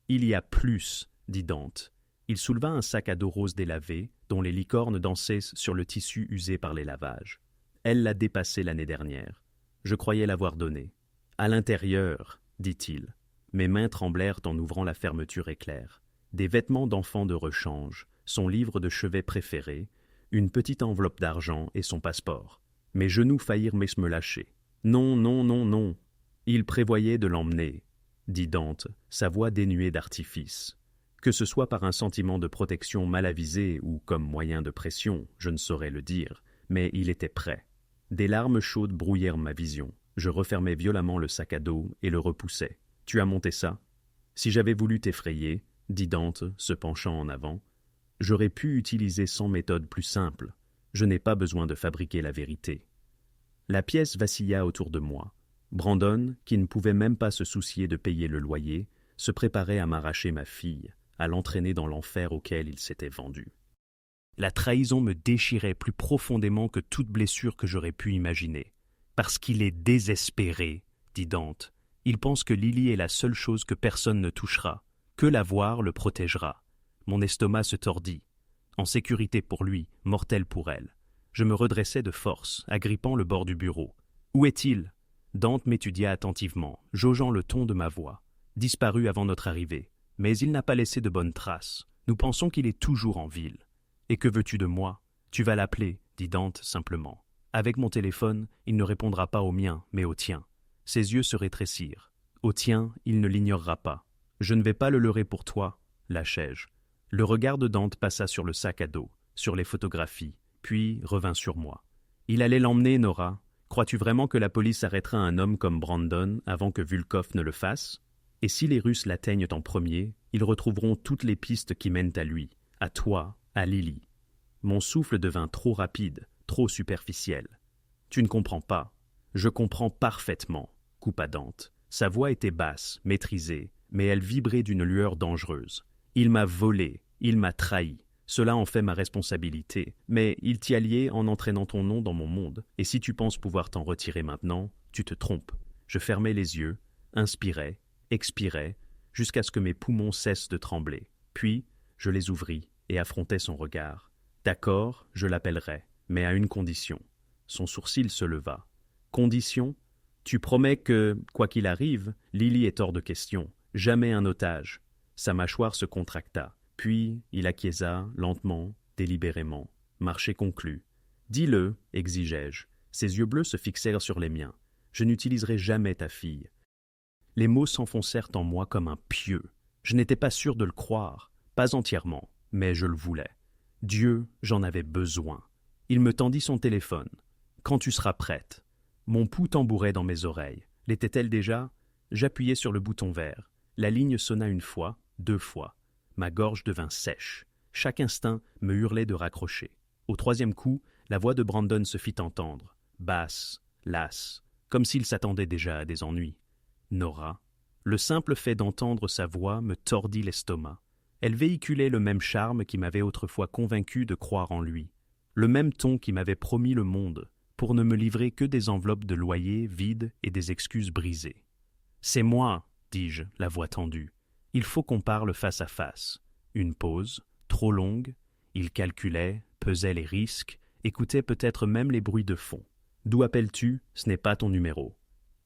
S1: Il y a plus, dit Dante. Il souleva un sac à dos rose délavé, dont les licornes dansaient sur le tissu usé par les lavages. Elle l'a dépassé l'année dernière. Je croyais l'avoir donné. À l'intérieur, dit-il. Mes mains tremblèrent en ouvrant la fermeture éclair. Des vêtements d'enfant de rechange, son livre de chevet préféré, une petite enveloppe d'argent et son passeport. Mes genoux faillirent me lâcher. Non, non, non, non. Il prévoyait de l'emmener, dit Dante, sa voix dénuée d'artifice. Que ce soit par un sentiment de protection mal avisé ou comme moyen de pression, je ne saurais le dire, mais il était prêt. Des larmes chaudes brouillèrent ma vision. Je refermai violemment le sac à dos et le repoussai. « Tu as monté ça ?» Si j'avais voulu t'effrayer, dit Dante, se penchant en avant, j'aurais pu utiliser 100 méthodes plus simples. Je n'ai pas besoin de fabriquer la vérité. La pièce vacilla autour de moi. Brandon, qui ne pouvait même pas se soucier de payer le loyer, se préparait à m'arracher ma fille, à l'entraîner dans l'enfer auquel il s'était vendu. La trahison me déchirait plus profondément que toute blessure que j'aurais pu imaginer. Parce qu'il est désespéré, dit Dante. Il pense que Lily est la seule chose que personne ne touchera, que la voir le protégera. Mon estomac se tordit. En sécurité pour lui, mortel pour elle. Je me redressai de force, agrippant le bord du bureau. Où est-il ? Dante m'étudia attentivement, jaugeant le ton de ma voix. Disparu avant notre arrivée, mais il n'a pas laissé de bonnes traces. Nous pensons qu'il est toujours en ville. Et que veux-tu de moi ? Tu vas l'appeler, dit Dante simplement. Avec mon téléphone, il ne répondra pas au mien, mais au tien. Ses yeux se rétrécirent. Au tien, il ne l'ignorera pas. Je ne vais pas le leurrer pour toi, lâchai-je. Le regard de Dante passa sur le sac à dos, sur les photographies, puis revint sur moi. Il allait l'emmener, Nora. Crois-tu vraiment que la police arrêtera un homme comme Brandon avant que Vulkov ne le fasse ? Et si les Russes l'atteignent en premier, ils retrouveront toutes les pistes qui mènent à lui, à toi, à Lily. Mon souffle devint trop rapide, trop superficiel. Tu ne comprends pas. Je comprends parfaitement, coupa Dante. Sa voix était basse, maîtrisée, mais elle vibrait d'une lueur dangereuse. Il m'a volé, il m'a trahi. Cela en fait ma responsabilité, mais il t'y a lié en entraînant ton nom dans mon monde. Et si tu penses pouvoir t'en retirer maintenant, tu te trompes. Je fermai les yeux, inspirai, expirai, jusqu'à ce que mes poumons cessent de trembler. Puis, je les ouvris et affrontai son regard. D'accord, je l'appellerai, mais à une condition. Son sourcil se leva. Condition ? Tu promets que, quoi qu'il arrive, Lily est hors de question. Jamais un otage. Sa mâchoire se contracta. Puis, il acquiesça, lentement, délibérément. Marché conclu. Dis-le, exigeai-je. Ses yeux bleus se fixèrent sur les miens. Je n'utiliserai jamais ta fille. Les mots s'enfoncèrent en moi comme un pieu. Je n'étais pas sûr de le croire, pas entièrement, mais je le voulais. Dieu, j'en avais besoin. Il me tendit son téléphone. Quand tu seras prête. Mon pouls tambourait dans mes oreilles. L'était-elle déjà ? J'appuyai sur le bouton vert. La ligne sonna une fois, 2 fois. Ma gorge devint sèche. Chaque instinct me hurlait de raccrocher. Au 3e coup, la voix de Brandon se fit entendre, basse, lasse, comme s'il s'attendait déjà à des ennuis. Nora. Le simple fait d'entendre sa voix me tordit l'estomac. Elle véhiculait le même charme qui m'avait autrefois convaincu de croire en lui. Le même ton qui m'avait promis le monde, pour ne me livrer que des enveloppes de loyer vides et des excuses brisées. « C'est moi, dis-je, la voix tendue. Il faut qu'on parle face à face. » Une pause, trop longue. Il calculait, pesait les risques, écoutait peut-être même les bruits de fond. « D'où appelles-tu ? Ce n'est pas ton numéro. »«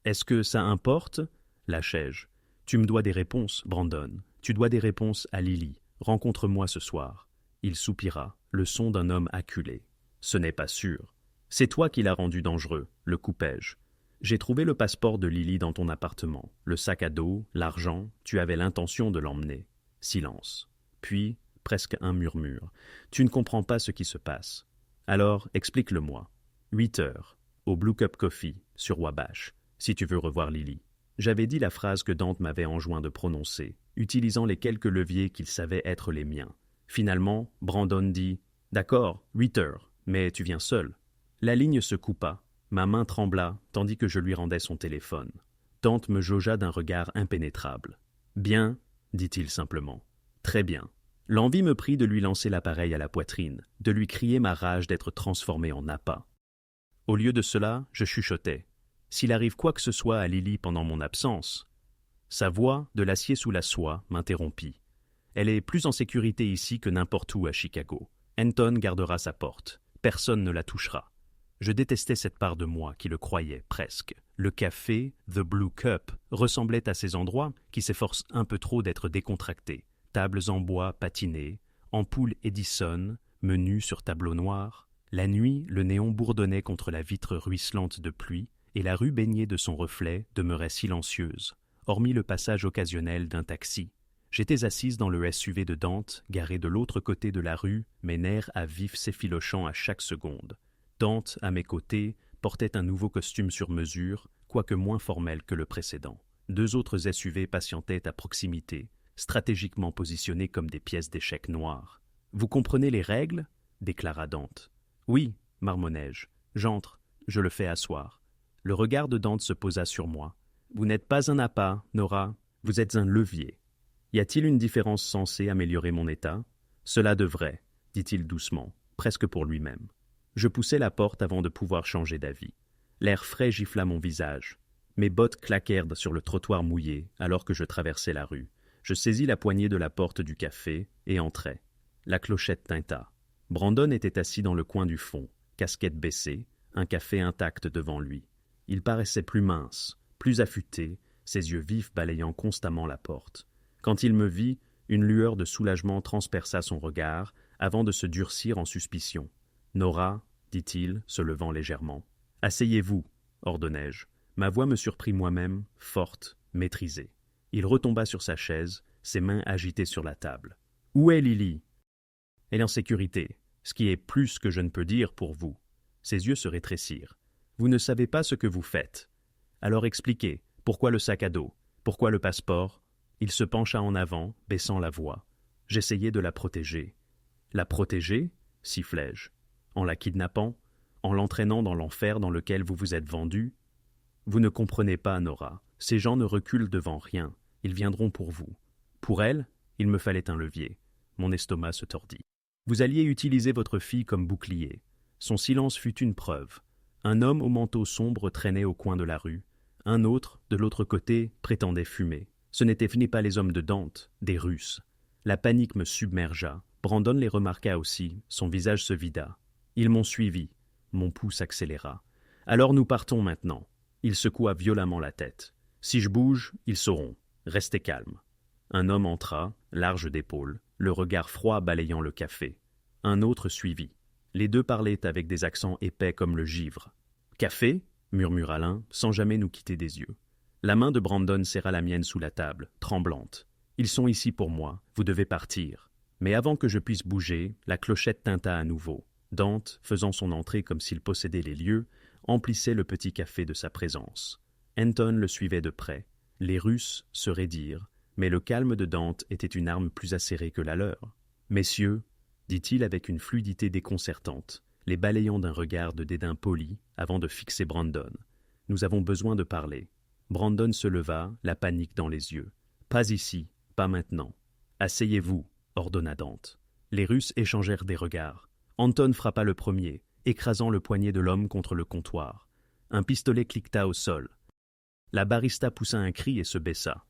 S1: Est-ce que ça importe ?» lâchai-je. « Tu me dois des réponses, Brandon. Tu dois des réponses à Lily. Rencontre-moi ce soir. » Il soupira, le son d'un homme acculé. « Ce n'est pas sûr. » « C'est toi qui l'as rendu dangereux, le coupai-je. J'ai trouvé le passeport de Lily dans ton appartement, le sac à dos, l'argent, tu avais l'intention de l'emmener. » Silence. Puis, presque un murmure. « Tu ne comprends pas ce qui se passe. Alors, explique-le-moi. 8 heures, au Blue Cup Coffee, sur Wabash, si tu veux revoir Lily. » J'avais dit la phrase que Dante m'avait enjoint de prononcer, utilisant les quelques leviers qu'il savait être les miens. Finalement, Brandon dit « D'accord, 8 heures, mais tu viens seul. » La ligne se coupa, ma main trembla tandis que je lui rendais son téléphone. Dante me jaugea d'un regard impénétrable. « Bien, dit-il simplement. « Très bien. » L'envie me prit de lui lancer l'appareil à la poitrine, de lui crier ma rage d'être transformé en appât. Au lieu de cela, je chuchotais. S'il arrive quoi que ce soit à Lily pendant mon absence... Sa voix, de l'acier sous la soie, m'interrompit. Elle est plus en sécurité ici que n'importe où à Chicago. Anton gardera sa porte. Personne ne la touchera. Je détestais cette part de moi qui le croyait, presque. Le café, The Blue Cup, ressemblait à ces endroits qui s'efforcent un peu trop d'être décontractés. Tables en bois patinées, ampoules Edison, menus sur tableau noir. La nuit, le néon bourdonnait contre la vitre ruisselante de pluie et la rue baignée de son reflet demeurait silencieuse, hormis le passage occasionnel d'un taxi. J'étais assise dans le SUV de Dante, garé de l'autre côté de la rue, mes nerfs à vif s'effilochant à chaque seconde. Dante, à mes côtés, portait un nouveau costume sur mesure, quoique moins formel que le précédent. 2 autres SUV patientaient à proximité, stratégiquement positionnés comme des pièces d'échecs noires. « Vous comprenez les règles » déclara Dante. « Oui, marmonnai-je. J'entre, je le fais asseoir. » Le regard de Dante se posa sur moi. « Vous n'êtes pas un appât, Nora, vous êtes un levier. Y a-t-il une différence censée améliorer mon état ? Cela devrait, dit-il doucement, presque pour lui-même. Je poussai la porte avant de pouvoir changer d'avis. L'air frais gifla mon visage. Mes bottes claquèrent sur le trottoir mouillé alors que je traversais la rue. Je saisis la poignée de la porte du café et entrai. La clochette tinta. Brandon était assis dans le coin du fond, casquette baissée, un café intact devant lui. Il paraissait plus mince, plus affûté, ses yeux vifs balayant constamment la porte. Quand il me vit, une lueur de soulagement transperça son regard avant de se durcir en suspicion. « Nora, dit-il, se levant légèrement. « Asseyez-vous, ordonnai-je. » Ma voix me surprit moi-même, forte, maîtrisée. Il retomba sur sa chaise, ses mains agitées sur la table. « Où est Lily ?»« Elle est en sécurité, ce qui est plus que je ne peux dire pour vous. » Ses yeux se rétrécirent. « Vous ne savez pas ce que vous faites. Alors expliquez, pourquoi le sac à dos? Pourquoi le passeport ?» Il se pencha en avant, baissant la voix. J'essayai de la protéger. « La protéger ?» sifflai-je. « En la kidnappant? En l'entraînant dans l'enfer dans lequel vous vous êtes vendu? Vous ne comprenez pas, Nora. Ces gens ne reculent devant rien. Ils viendront pour vous. Pour elle, il me fallait un levier. » Mon estomac se tordit. « Vous alliez utiliser votre fille comme bouclier. » Son silence fut une preuve. Un homme au manteau sombre traînait au coin de la rue. Un autre, de l'autre côté, prétendait fumer. Ce n'étaient pas les hommes de Dante, des Russes. La panique me submergea. Brandon les remarqua aussi, son visage se vida. Ils m'ont suivi. Mon pouls s'accéléra. « Alors nous partons maintenant. » Il secoua violemment la tête. « Si je bouge, ils sauront. Restez calme. » Un homme entra, large d'épaules, le regard froid balayant le café. Un autre suivit. Les deux parlaient avec des accents épais comme le givre. « Café ?» murmura l'un, sans jamais nous quitter des yeux. La main de Brandon serra la mienne sous la table, tremblante. « Ils sont ici pour moi, vous devez partir. » Mais avant que je puisse bouger, la clochette tinta à nouveau. Dante, faisant son entrée comme s'il possédait les lieux, emplissait le petit café de sa présence. Anton le suivait de près. Les Russes se raidirent, mais le calme de Dante était une arme plus acérée que la leur. « Messieurs, » dit-il avec une fluidité déconcertante, les balayant d'un regard de dédain poli avant de fixer Brandon. « Nous avons besoin de parler. » Brandon se leva, la panique dans les yeux. « Pas ici, pas maintenant. Asseyez-vous, » ordonna Dante. Les Russes échangèrent des regards. Anton frappa le premier, écrasant le poignet de l'homme contre le comptoir. Un pistolet cliqueta au sol. La barista poussa un cri et se baissa.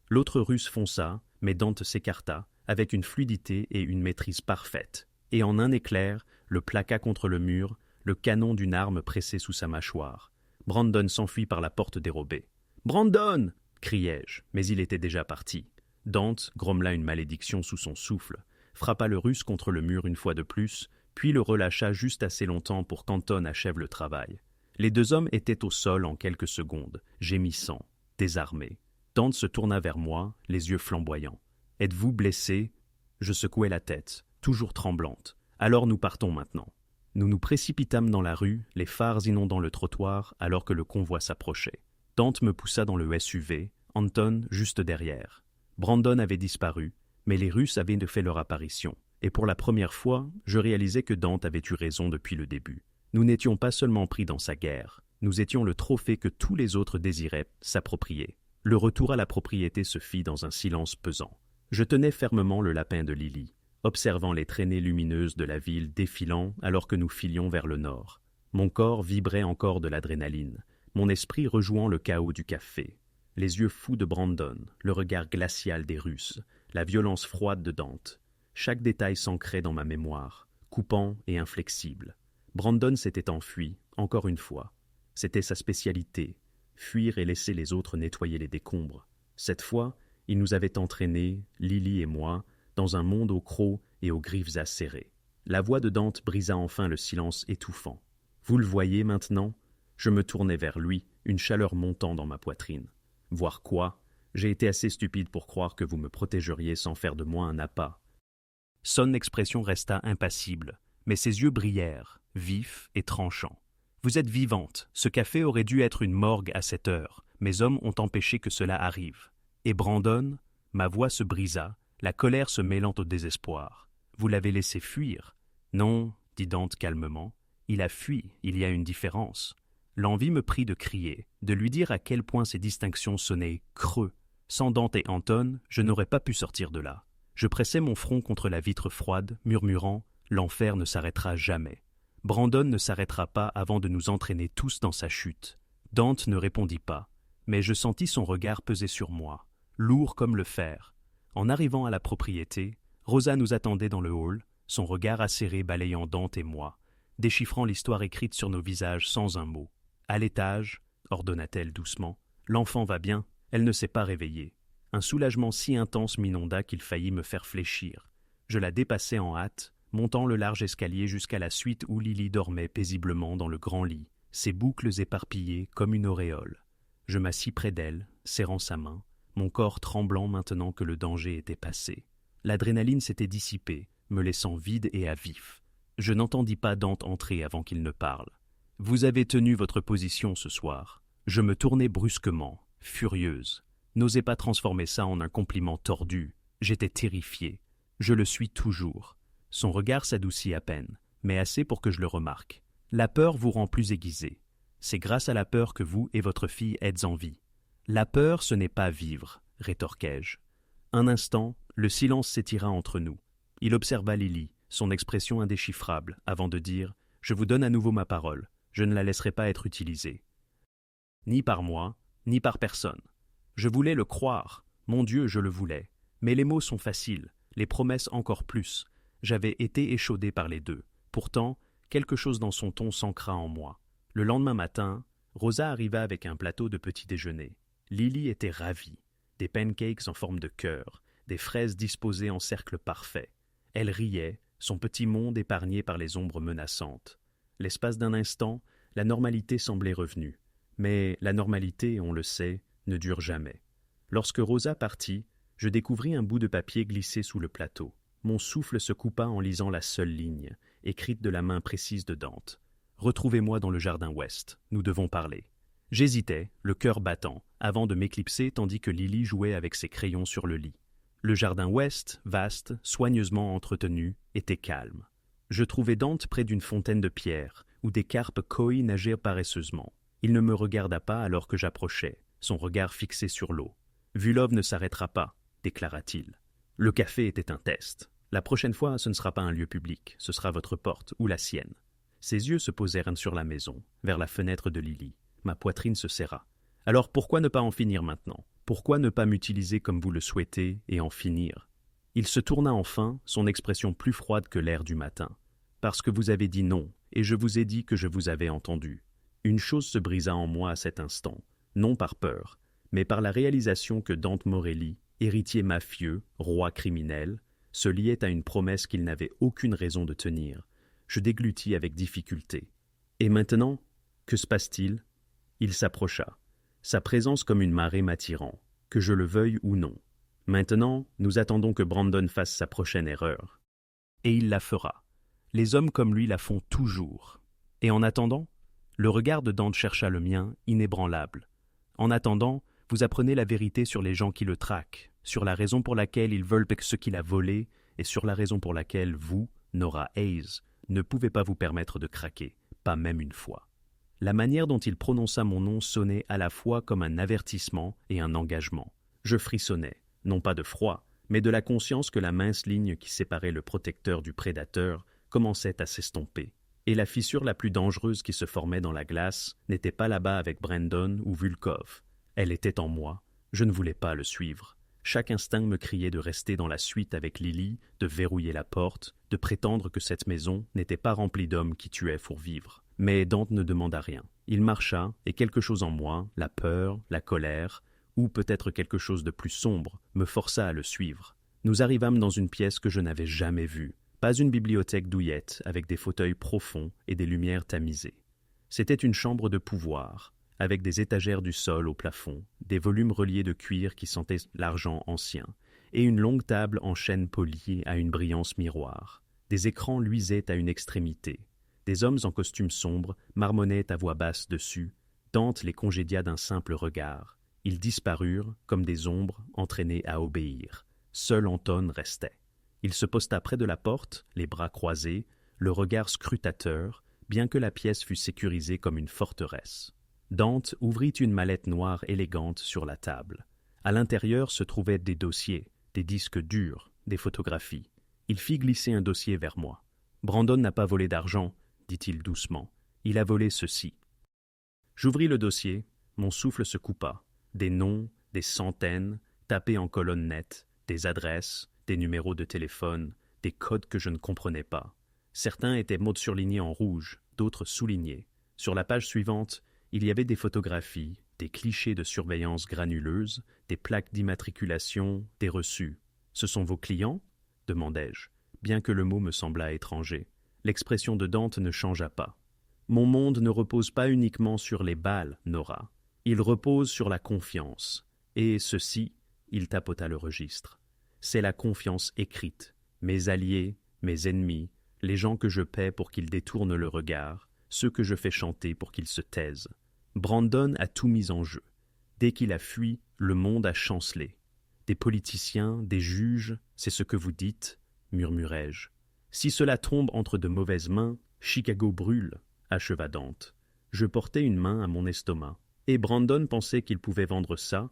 S1: L'autre Russe fonça, mais Dante s'écarta, avec une fluidité et une maîtrise parfaites, et en un éclair, le plaqua contre le mur, le canon d'une arme pressé sous sa mâchoire. Brandon s'enfuit par la porte dérobée. « Brandon !» criai-je, mais il était déjà parti. Dante grommela une malédiction sous son souffle, frappa le Russe contre le mur une fois de plus, puis le relâcha juste assez longtemps pour qu'Anton achève le travail. Les 2 hommes étaient au sol en quelques secondes, gémissant, désarmés. Dante se tourna vers moi, les yeux flamboyants. « Êtes-vous blessé ?» Je secouai la tête, toujours tremblante. « Alors nous partons maintenant. » Nous nous précipitâmes dans la rue, les phares inondant le trottoir alors que le convoi s'approchait. Dante me poussa dans le SUV, Anton juste derrière. Brandon avait disparu, mais les Russes avaient fait leur apparition. Et pour la première fois, je réalisais que Dante avait eu raison depuis le début. Nous n'étions pas seulement pris dans sa guerre, Nous étions le trophée que tous les autres désiraient s'approprier. Le retour à la propriété se fit dans un silence pesant. Je tenais fermement le lapin de Lily, observant les traînées lumineuses de la ville défilant alors que nous filions vers le nord. Mon corps vibrait encore de l'adrénaline, mon esprit rejouant le chaos du café. Les yeux fous de Brandon, le regard glacial des Russes, la violence froide de Dante. Chaque détail s'ancrait dans ma mémoire, coupant et inflexible. Brandon s'était enfui, encore une fois. C'était sa spécialité, fuir et laisser les autres nettoyer les décombres. Cette fois, il nous avait entraînés, Lily et moi, dans un monde aux crocs et aux griffes acérées. La voix de Dante brisa enfin le silence étouffant. « Vous le voyez maintenant ?» Je me tournai vers lui, une chaleur montant dans ma poitrine. « Voir quoi ? J'ai été assez stupide pour croire que vous me protégeriez sans faire de moi un appât. » Son expression resta impassible, mais ses yeux brillèrent, vifs et tranchants. « Vous êtes vivante. Ce café aurait dû être une morgue à cette heure. Mes hommes ont empêché que cela arrive. » Et Brandon, ma voix se brisa, la colère se mêlant au désespoir. « Vous l'avez laissé fuir. »« Non, » dit Dante calmement. « Il a fui, il y a une différence. » L'envie me prit de crier, de lui dire à quel point ces distinctions sonnaient creux. Sans Dante et Anton, je n'aurais pas pu sortir de là. Je pressais mon front contre la vitre froide, murmurant « L'enfer ne s'arrêtera jamais. » Brandon ne s'arrêtera pas avant de nous entraîner tous dans sa chute. Dante ne répondit pas, mais je sentis son regard peser sur moi, lourd comme le fer. En arrivant à la propriété, Rosa nous attendait dans le hall, son regard acéré balayant Dante et moi, déchiffrant l'histoire écrite sur nos visages sans un mot. « À l'étage, » ordonna-t-elle doucement, « l'enfant va bien, elle ne s'est pas réveillée. » Un soulagement si intense m'inonda qu'il faillit me faire fléchir. Je la dépassai en hâte, montant le large escalier jusqu'à la suite où Lily dormait paisiblement dans le grand lit, ses boucles éparpillées comme une auréole. Je m'assis près d'elle, serrant sa main, mon corps tremblant maintenant que le danger était passé. L'adrénaline s'était dissipée, me laissant vide et à vif. Je n'entendis pas Dante entrer avant qu'il ne parle. « Vous avez tenu votre position ce soir. » Je me tournai brusquement, furieuse. N'osais pas transformer ça en un compliment tordu. J'étais terrifié. Je le suis toujours. Son regard s'adoucit à peine, mais assez pour que je le remarque. La peur vous rend plus aiguisé. C'est grâce à la peur que vous et votre fille êtes en vie. La peur, ce n'est pas vivre, rétorquai-je. Un instant, le silence s'étira entre nous. Il observa Lily, son expression indéchiffrable, avant de dire « Je vous donne à nouveau ma parole. Je ne la laisserai pas être utilisée. » Ni par moi, ni par personne. Je voulais le croire. Mon Dieu, je le voulais. Mais les mots sont faciles, les promesses encore plus. J'avais été échaudé par les deux. Pourtant, quelque chose dans son ton s'ancra en moi. Le lendemain matin, Rosa arriva avec un plateau de petit déjeuner. Lily était ravie. Des pancakes en forme de cœur, des fraises disposées en cercle parfait. Elle riait, son petit monde épargné par les ombres menaçantes. L'espace d'un instant, la normalité semblait revenue. Mais la normalité, on le sait, ne dure jamais. Lorsque Rosa partit, je découvris un bout de papier glissé sous le plateau. Mon souffle se coupa en lisant la seule ligne, écrite de la main précise de Dante. « Retrouvez-moi dans le jardin ouest. Nous devons parler. » J'hésitais, le cœur battant, avant de m'éclipser tandis que Lily jouait avec ses crayons sur le lit. Le jardin ouest, vaste, soigneusement entretenu, était calme. Je trouvai Dante près d'une fontaine de pierre, où des carpes koi nageaient paresseusement. Il ne me regarda pas alors que j'approchais, son regard fixé sur l'eau. « Vulov ne s'arrêtera pas, » déclara-t-il. Le café était un test. La prochaine fois, ce ne sera pas un lieu public, ce sera votre porte ou la sienne. Ses yeux se posèrent sur la maison, vers la fenêtre de Lily. Ma poitrine se serra. Alors pourquoi ne pas en finir maintenant? Pourquoi ne pas m'utiliser comme vous le souhaitez et en finir? Il se tourna enfin, son expression plus froide que l'air du matin. Parce que vous avez dit non, et je vous ai dit que je vous avais entendu. Une chose se brisa en moi à cet instant, non par peur, mais par la réalisation que Dante Morelli, héritier mafieux, roi criminel, se liait à une promesse qu'il n'avait aucune raison de tenir. Je déglutis avec difficulté. Et maintenant, que se passe-t-il? Il s'approcha, sa présence comme une marée m'attirant, que je le veuille ou non. Maintenant, nous attendons que Brandon fasse sa prochaine erreur. Et il la fera. Les hommes comme lui la font toujours. Et en attendant, le regard de Dante chercha le mien, inébranlable. En attendant, vous apprenez la vérité sur les gens qui le traquent, sur la raison pour laquelle ils veulent ce qu'il a volé et sur la raison pour laquelle vous, Nora Hayes, ne pouvez pas vous permettre de craquer, pas même une fois. La manière dont il prononça mon nom sonnait à la fois comme un avertissement et un engagement. Je frissonnais, non pas de froid, mais de la conscience que la mince ligne qui séparait le protecteur du prédateur commençait à s'estomper. Et la fissure la plus dangereuse qui se formait dans la glace n'était pas là-bas avec Brandon ou Vulkov. Elle était en moi. Je ne voulais pas le suivre. Chaque instinct me criait de rester dans la suite avec Lily, de verrouiller la porte, de prétendre que cette maison n'était pas remplie d'hommes qui tuaient pour vivre. Mais Dante ne demanda rien. Il marcha, et quelque chose en moi, la peur, la colère, ou peut-être quelque chose de plus sombre, me força à le suivre. Nous arrivâmes dans une pièce que je n'avais jamais vue. Pas une bibliothèque douillette, avec des fauteuils profonds et des lumières tamisées. C'était une chambre de pouvoir, avec des étagères du sol au plafond, des volumes reliés de cuir qui sentaient l'argent ancien, et une longue table en chêne poli à une brillance miroir. Des écrans luisaient à une extrémité. Des hommes en costume sombre marmonnaient à voix basse dessus. Dante les congédia d'un simple regard. Ils disparurent, comme des ombres entraînées à obéir. Seul Anton restait. Il se posta près de la porte, les bras croisés, le regard scrutateur, bien que la pièce fût sécurisée comme une forteresse. Dante ouvrit une mallette noire élégante sur la table. À l'intérieur se trouvaient des dossiers, des disques durs, des photographies. Il fit glisser un dossier vers moi. « Brandon n'a pas volé d'argent, » dit-il doucement. « Il a volé ceci. » J'ouvris le dossier, mon souffle se coupa. Des noms, des centaines, tapés en colonnes nettes, des adresses, des numéros de téléphone, des codes que je ne comprenais pas. Certains étaient mots surlignés en rouge, d'autres soulignés. Sur la page suivante, il y avait des photographies, des clichés de surveillance granuleuse, des plaques d'immatriculation, des reçus. « Ce sont vos clients ?» demandai-je, bien que le mot me semblât étranger. L'expression de Dante ne changea pas. « Mon monde ne repose pas uniquement sur les balles, Nora. Il repose sur la confiance. Et ceci, il tapota le registre. C'est la confiance écrite. Mes alliés, mes ennemis, les gens que je paie pour qu'ils détournent le regard, ceux que je fais chanter pour qu'ils se taisent. Brandon a tout mis en jeu. Dès qu'il a fui, le monde a chancelé. Des politiciens, des juges, c'est ce que vous dites, murmurai-je. Si cela tombe entre de mauvaises mains, Chicago brûle, acheva Dante. Je portai une main à mon estomac. Et Brandon pensait qu'il pouvait vendre ça?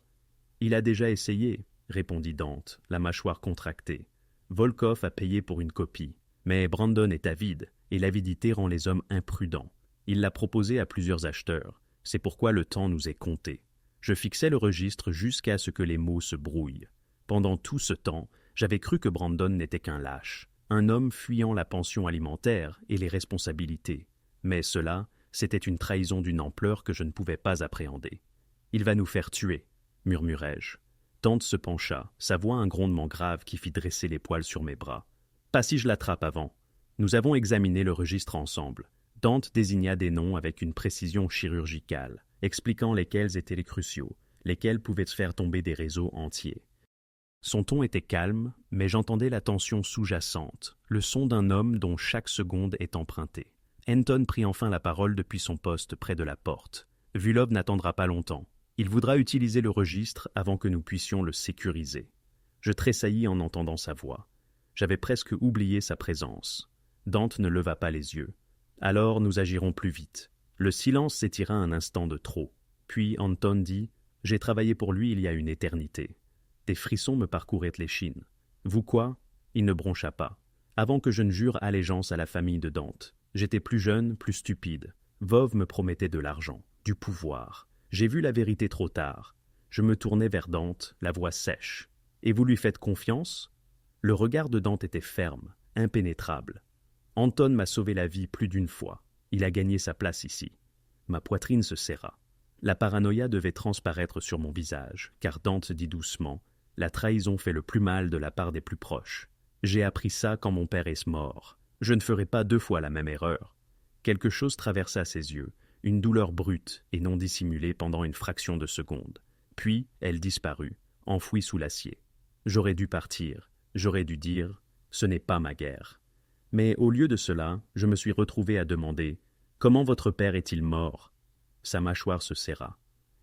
S1: Il a déjà essayé, répondit Dante, la mâchoire contractée. Volkov a payé pour une copie. Mais Brandon est avide, et l'avidité rend les hommes imprudents. Il l'a proposé à plusieurs acheteurs. C'est pourquoi le temps nous est compté. Je fixai le registre jusqu'à ce que les mots se brouillent. Pendant tout ce temps, j'avais cru que Brandon n'était qu'un lâche, un homme fuyant la pension alimentaire et les responsabilités. Mais cela, c'était une trahison d'une ampleur que je ne pouvais pas appréhender. « Il va nous faire tuer », murmurai-je. Dante se pencha, sa voix un grondement grave qui fit dresser les poils sur mes bras. « Pas si je l'attrape avant. » Nous avons examiné le registre ensemble. Dante désigna des noms avec une précision chirurgicale, expliquant lesquels étaient les cruciaux, lesquels pouvaient faire tomber des réseaux entiers. Son ton était calme, mais j'entendais la tension sous-jacente, le son d'un homme dont chaque seconde est empruntée. Anton prit enfin la parole depuis son poste près de la porte. « Vulov n'attendra pas longtemps. Il voudra utiliser le registre avant que nous puissions le sécuriser. » Je tressaillis en entendant sa voix. J'avais presque oublié sa présence. Dante ne leva pas les yeux. « Alors nous agirons plus vite. » Le silence s'étira un instant de trop. Puis Anton dit « J'ai travaillé pour lui il y a une éternité. » Des frissons me parcouraient l'échine. « Vous quoi ?» Il ne broncha pas. Avant que je ne jure allégeance à la famille de Dante. J'étais plus jeune, plus stupide. Vov me promettait de l'argent, du pouvoir. J'ai vu la vérité trop tard. Je me tournai vers Dante, la voix sèche. « Et vous lui faites confiance ?» Le regard de Dante était ferme, impénétrable. Anton m'a sauvé la vie plus d'une fois. Il a gagné sa place ici. Ma poitrine se serra. La paranoïa devait transparaître sur mon visage, car Dante dit doucement « La trahison fait le plus mal de la part des plus proches. J'ai appris ça quand mon père est mort. Je ne ferai pas 2 fois la même erreur. » Quelque chose traversa ses yeux, une douleur brute et non dissimulée pendant une fraction de seconde. Puis elle disparut, enfouie sous l'acier. J'aurais dû partir, j'aurais dû dire « Ce n'est pas ma guerre. » Mais au lieu de cela, je me suis retrouvé à demander « Comment votre père est-il mort ?» Sa mâchoire se serra.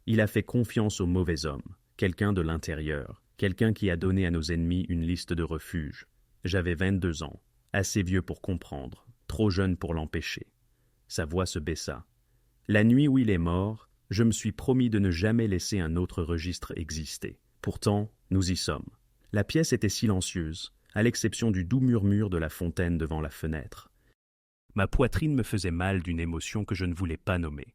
S1: Il a fait confiance au mauvais homme, quelqu'un de l'intérieur, quelqu'un qui a donné à nos ennemis une liste de refuges. J'avais 22 ans, assez vieux pour comprendre, trop jeune pour l'empêcher. Sa voix se baissa. La nuit où il est mort, je me suis promis de ne jamais laisser un autre registre exister. Pourtant, nous y sommes. La pièce était silencieuse, à l'exception du doux murmure de la fontaine devant la fenêtre. Ma poitrine me faisait mal d'une émotion que je ne voulais pas nommer.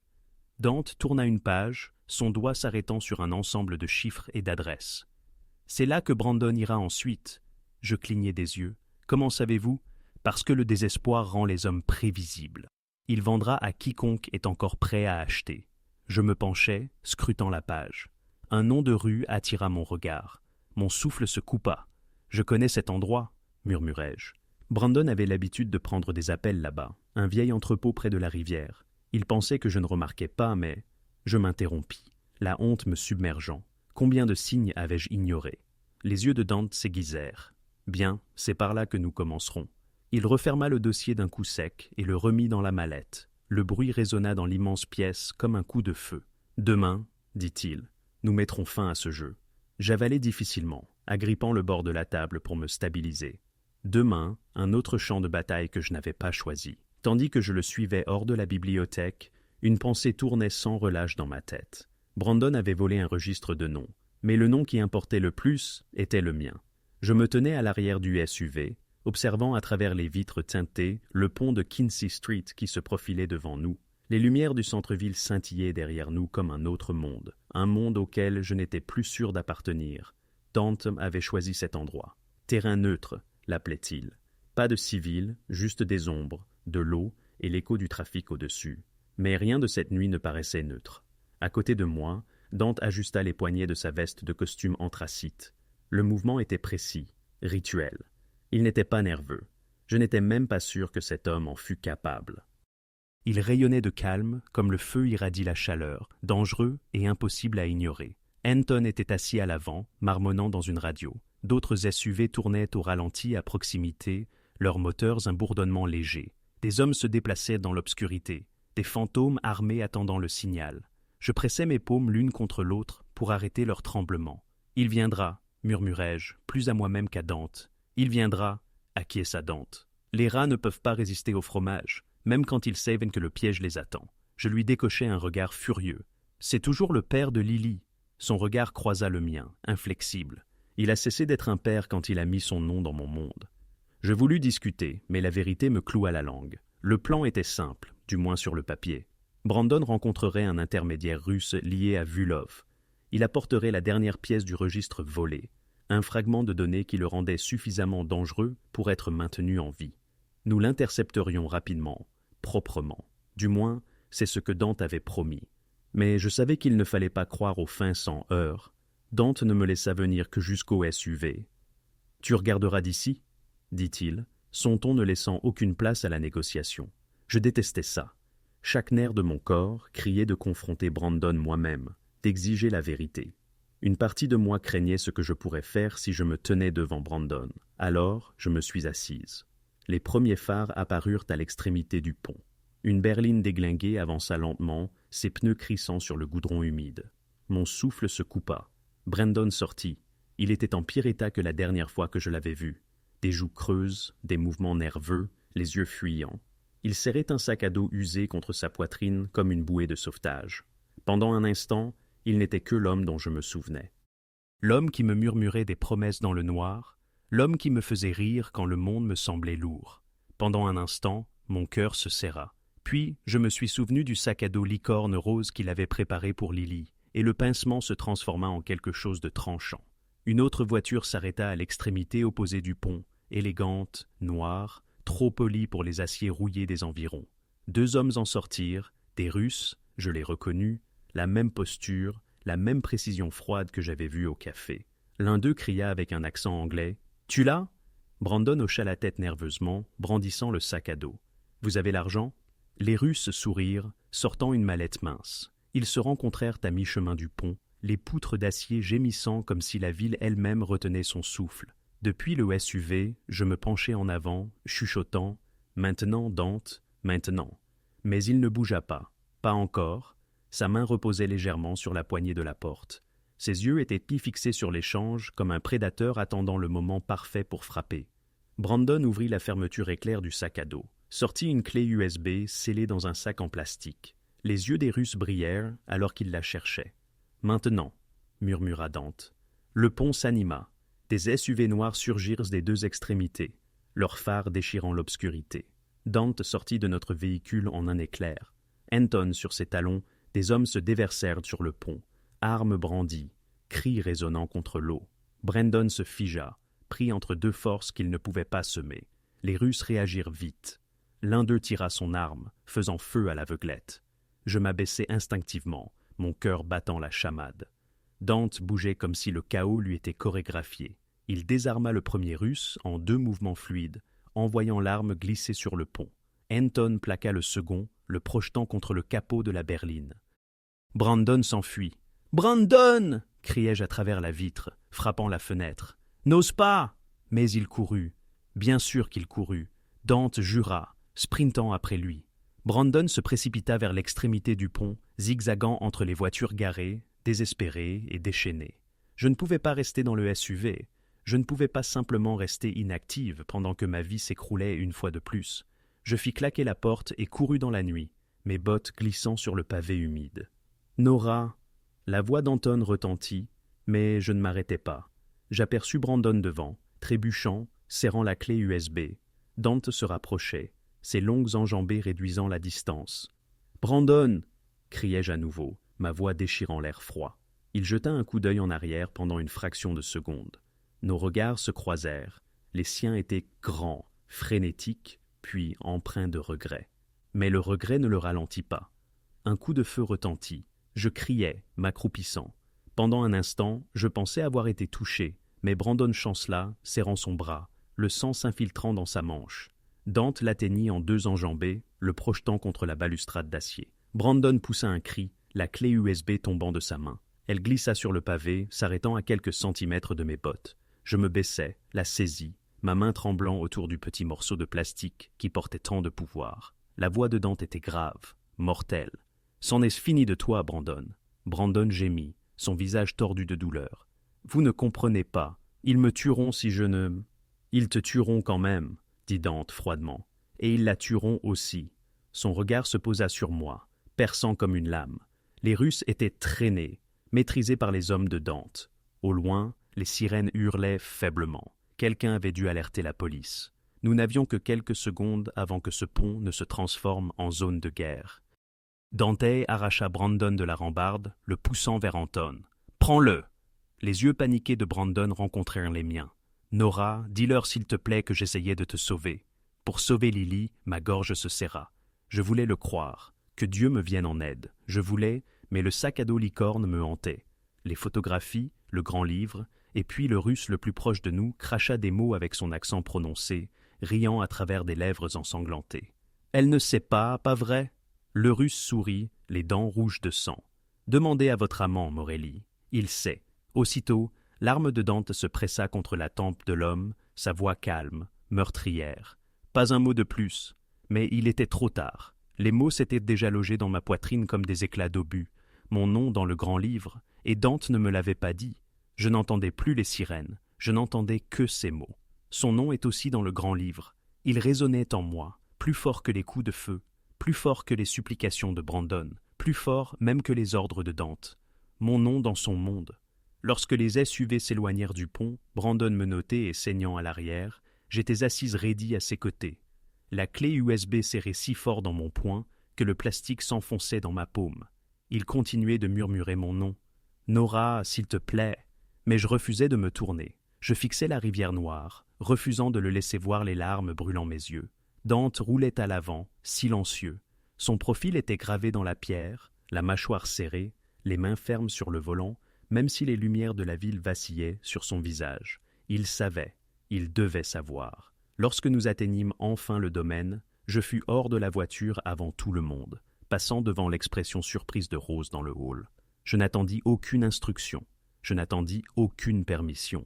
S1: Dante tourna une page, son doigt s'arrêtant sur un ensemble de chiffres et d'adresses. « C'est là que Brandon ira ensuite. » Je clignai des yeux. « Comment savez-vous ? Parce que le désespoir rend les hommes prévisibles. Il vendra à quiconque est encore prêt à acheter. » Je me penchai, scrutant la page. Un nom de rue attira mon regard. Mon souffle se coupa. « Je connais cet endroit, » murmurai-je. Brandon avait l'habitude de prendre des appels là-bas, un vieil entrepôt près de la rivière. Il pensait que je ne remarquais pas, mais je m'interrompis, la honte me submergeant. Combien de signes avais-je ignorés? Les yeux de Dante s'aiguisèrent. Bien, c'est par là que nous commencerons. Il referma le dossier d'un coup sec et le remit dans la mallette. Le bruit résonna dans l'immense pièce comme un coup de feu. « Demain, dit-il, nous mettrons fin à ce jeu. » J'avalai difficilement, agrippant le bord de la table pour me stabiliser. Demain, un autre champ de bataille que je n'avais pas choisi. Tandis que je le suivais hors de la bibliothèque, une pensée tournait sans relâche dans ma tête. Brandon avait volé un registre de noms, mais le nom qui importait le plus était le mien. Je me tenais à l'arrière du SUV, observant à travers les vitres teintées le pont de Quincy Street qui se profilait devant nous. Les lumières du centre-ville scintillaient derrière nous comme un autre monde, un monde auquel je n'étais plus sûr d'appartenir. Dante avait choisi cet endroit. Terrain neutre, l'appelait-il. Pas de civils, juste des ombres, de l'eau et l'écho du trafic au-dessus. Mais rien de cette nuit ne paraissait neutre. À côté de moi, Dante ajusta les poignets de sa veste de costume anthracite. Le mouvement était précis, rituel. Il n'était pas nerveux. Je n'étais même pas sûr que cet homme en fût capable. Il rayonnait de calme, comme le feu irradie la chaleur, dangereux et impossible à ignorer. Anton était assis à l'avant, marmonnant dans une radio. D'autres SUV tournaient au ralenti à proximité, leurs moteurs un bourdonnement léger. Des hommes se déplaçaient dans l'obscurité, des fantômes armés attendant le signal. Je pressais mes paumes l'une contre l'autre pour arrêter leur tremblement. « Il viendra », murmurai-je, plus à moi-même qu'à Dante. « Il viendra », acquiesça Dante. « Les rats ne peuvent pas résister au fromage, même quand ils savent que le piège les attend. » Je lui décochai un regard furieux. « C'est toujours le père de Lily. » Son regard croisa le mien, inflexible. Il a cessé d'être un père quand il a mis son nom dans mon monde. Je voulus discuter, mais la vérité me cloua la langue. Le plan était simple, du moins sur le papier. Brandon rencontrerait un intermédiaire russe lié à Vulov. Il apporterait la dernière pièce du registre volé, un fragment de données qui le rendait suffisamment dangereux pour être maintenu en vie. Nous l'intercepterions rapidement, proprement. Du moins, c'est ce que Dante avait promis. Mais je savais qu'il ne fallait pas croire aux fins sans heurts. Dante ne me laissa venir que jusqu'au SUV. « Tu regarderas d'ici ?» dit-il, son ton ne laissant aucune place à la négociation. Je détestais ça. Chaque nerf de mon corps criait de confronter Brandon moi-même, d'exiger la vérité. Une partie de moi craignait ce que je pourrais faire si je me tenais devant Brandon. Alors, je me suis assise. Les premiers phares apparurent à l'extrémité du pont. Une berline déglinguée avança lentement, ses pneus crissant sur le goudron humide. Mon souffle se coupa. Brandon sortit. Il était en pire état que la dernière fois que je l'avais vu. Des joues creuses, des mouvements nerveux, les yeux fuyants. Il serrait un sac à dos usé contre sa poitrine comme une bouée de sauvetage. Pendant un instant, il n'était que l'homme dont je me souvenais. L'homme qui me murmurait des promesses dans le noir, l'homme qui me faisait rire quand le monde me semblait lourd. Pendant un instant, mon cœur se serra. Puis, je me suis souvenu du sac à dos licorne rose qu'il avait préparé pour Lily, et le pincement se transforma en quelque chose de tranchant. Une autre voiture s'arrêta à l'extrémité opposée du pont, élégante, noire, trop polie pour les aciers rouillés des environs. 2 hommes en sortirent, des Russes, je les reconnus, la même posture, la même précision froide que j'avais vue au café. L'un d'eux cria avec un accent anglais « Tu l'as ?» Brandon hocha la tête nerveusement, brandissant le sac à dos. « Vous avez l'argent ?» Les Russes sourirent, sortant une mallette mince. Ils se rencontrèrent à mi-chemin du pont, les poutres d'acier gémissant comme si la ville elle-même retenait son souffle. Depuis le SUV, je me penchai en avant, chuchotant « Maintenant, Dante, maintenant ». Mais il ne bougea pas. Pas encore. Sa main reposait légèrement sur la poignée de la porte. Ses yeux étaient fixés sur l'échange comme un prédateur attendant le moment parfait pour frapper. Brandon ouvrit la fermeture éclair du sac à dos, sortit une clé USB scellée dans un sac en plastique. Les yeux des Russes brillèrent alors qu'ils la cherchaient. « Maintenant » murmura Dante. Le pont s'anima. Des SUV noirs surgirent des deux extrémités, leurs phares déchirant l'obscurité. Dante sortit de notre véhicule en un éclair. Anton sur ses talons, des hommes se déversèrent sur le pont, armes brandies, cris résonnant contre l'eau. Brandon se figea, pris entre deux forces qu'il ne pouvait pas semer. Les Russes réagirent vite. L'un d'eux tira son arme, faisant feu à l'aveuglette. Je m'abaissai instinctivement, mon cœur battant la chamade. Dante bougeait comme si le chaos lui était chorégraphié. Il désarma le premier Russe en 2 mouvements fluides, envoyant l'arme glisser sur le pont. Anton plaqua le second, le projetant contre le capot de la berline. Brandon s'enfuit. « Brandon !» criai-je à travers la vitre, frappant la fenêtre. « N'ose pas !» Mais il courut. Bien sûr qu'il courut. Dante jura, sprintant après lui. Brandon se précipita vers l'extrémité du pont, zigzagant entre les voitures garées, désespérées et déchaînées. Je ne pouvais pas rester dans le SUV. Je ne pouvais pas simplement rester inactive pendant que ma vie s'écroulait une fois de plus. Je fis claquer la porte et courus dans la nuit, mes bottes glissant sur le pavé humide. « Nora !» La voix d'Anton retentit, mais je ne m'arrêtai pas. J'aperçus Brandon devant, trébuchant, serrant la clé USB. Dante se rapprochait, ses longues enjambées réduisant la distance. « Brandon !» criai-je à nouveau, ma voix déchirant l'air froid. Il jeta un coup d'œil en arrière pendant une fraction de seconde. Nos regards se croisèrent. Les siens étaient grands, frénétiques, puis empreints de regret. Mais le regret ne le ralentit pas. Un coup de feu retentit. Je criai, m'accroupissant. Pendant un instant, je pensais avoir été touché, mais Brandon chancela, serrant son bras, le sang s'infiltrant dans sa manche. Dante l'atteignit en 2 enjambées, le projetant contre la balustrade d'acier. Brandon poussa un cri, la clé USB tombant de sa main. Elle glissa sur le pavé, s'arrêtant à quelques centimètres de mes bottes. Je me baissai, la saisis, ma main tremblant autour du petit morceau de plastique qui portait tant de pouvoir. La voix de Dante était grave, mortelle. « C'en est fini de toi, Brandon. » Brandon gémit, son visage tordu de douleur. « Vous ne comprenez pas. Ils me tueront si je ne... »« Ils te tueront quand même, » dit Dante froidement. « Et ils la tueront aussi. » Son regard se posa sur moi, perçant comme une lame. Les Russes étaient traînés, maîtrisés par les hommes de Dante. Au loin, les sirènes hurlaient faiblement. Quelqu'un avait dû alerter la police. Nous n'avions que quelques secondes avant que ce pont ne se transforme en zone de guerre. Dante arracha Brandon de la rambarde, le poussant vers Anton. « Prends-le !» Les yeux paniqués de Brandon rencontrèrent les miens. « Nora, dis-leur s'il te plaît que j'essayais de te sauver. » Pour sauver Lily, ma gorge se serra. Je voulais le croire, que Dieu me vienne en aide. Je voulais, mais le sac à dos licorne me hantait. Les photographies, le grand livre, et puis le Russe le plus proche de nous cracha des mots avec son accent prononcé, riant à travers des lèvres ensanglantées. « Elle ne sait pas vrai ?» Le Russe sourit, les dents rouges de sang. « Demandez à votre amant, Morelli. Il sait. » Aussitôt, l'arme de Dante se pressa contre la tempe de l'homme, sa voix calme, meurtrière. Pas un mot de plus. Mais il était trop tard. Les mots s'étaient déjà logés dans ma poitrine comme des éclats d'obus. Mon nom dans le grand livre, et Dante ne me l'avait pas dit. Je n'entendais plus les sirènes, je n'entendais que ces mots. Son nom est aussi dans le grand livre. Il résonnait en moi, plus fort que les coups de feu, plus fort que les supplications de Brandon, plus fort même que les ordres de Dante. Mon nom dans son monde. Lorsque les SUV s'éloignèrent du pont, Brandon menotté et saignant à l'arrière, j'étais assise raidie à ses côtés. La clé USB serrait si fort dans mon poing que le plastique s'enfonçait dans ma paume. Il continuait de murmurer mon nom. « Nora, s'il te plaît !» Mais je refusais de me tourner. Je fixais la rivière noire, refusant de le laisser voir les larmes brûlant mes yeux. Dante roulait à l'avant, silencieux. Son profil était gravé dans la pierre, la mâchoire serrée, les mains fermes sur le volant, même si les lumières de la ville vacillaient sur son visage. Il savait, il devait savoir. Lorsque nous atteignîmes enfin le domaine, je fus hors de la voiture avant tout le monde, passant devant l'expression surprise de Rose dans le hall. Je n'attendis aucune instruction, je n'attendis aucune permission.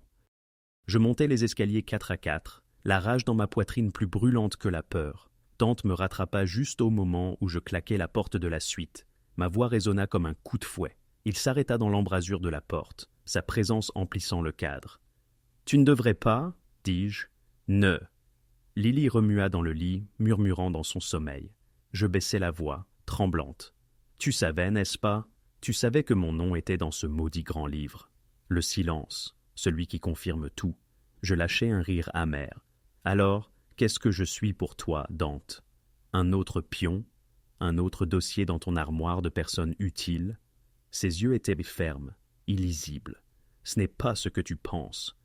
S1: Je montai les escaliers 4 à 4, la rage dans ma poitrine plus brûlante que la peur. Dante me rattrapa juste au moment où je claquai la porte de la suite. Ma voix résonna comme un coup de fouet. Il s'arrêta dans l'embrasure de la porte, sa présence emplissant le cadre. « Tu ne devrais pas, dis-je. Ne. » Lily remua dans le lit, murmurant dans son sommeil. Je baissai la voix, tremblante. Tu savais, n'est-ce pas? Tu savais que mon nom était dans ce maudit grand livre. Le silence, celui qui confirme tout. Je lâchai un rire amer. Alors, qu'est-ce que je suis pour toi, Dante? Un autre pion? Un autre dossier dans ton armoire de personnes utiles? Ses yeux étaient fermes, illisibles. Ce n'est pas ce que tu penses.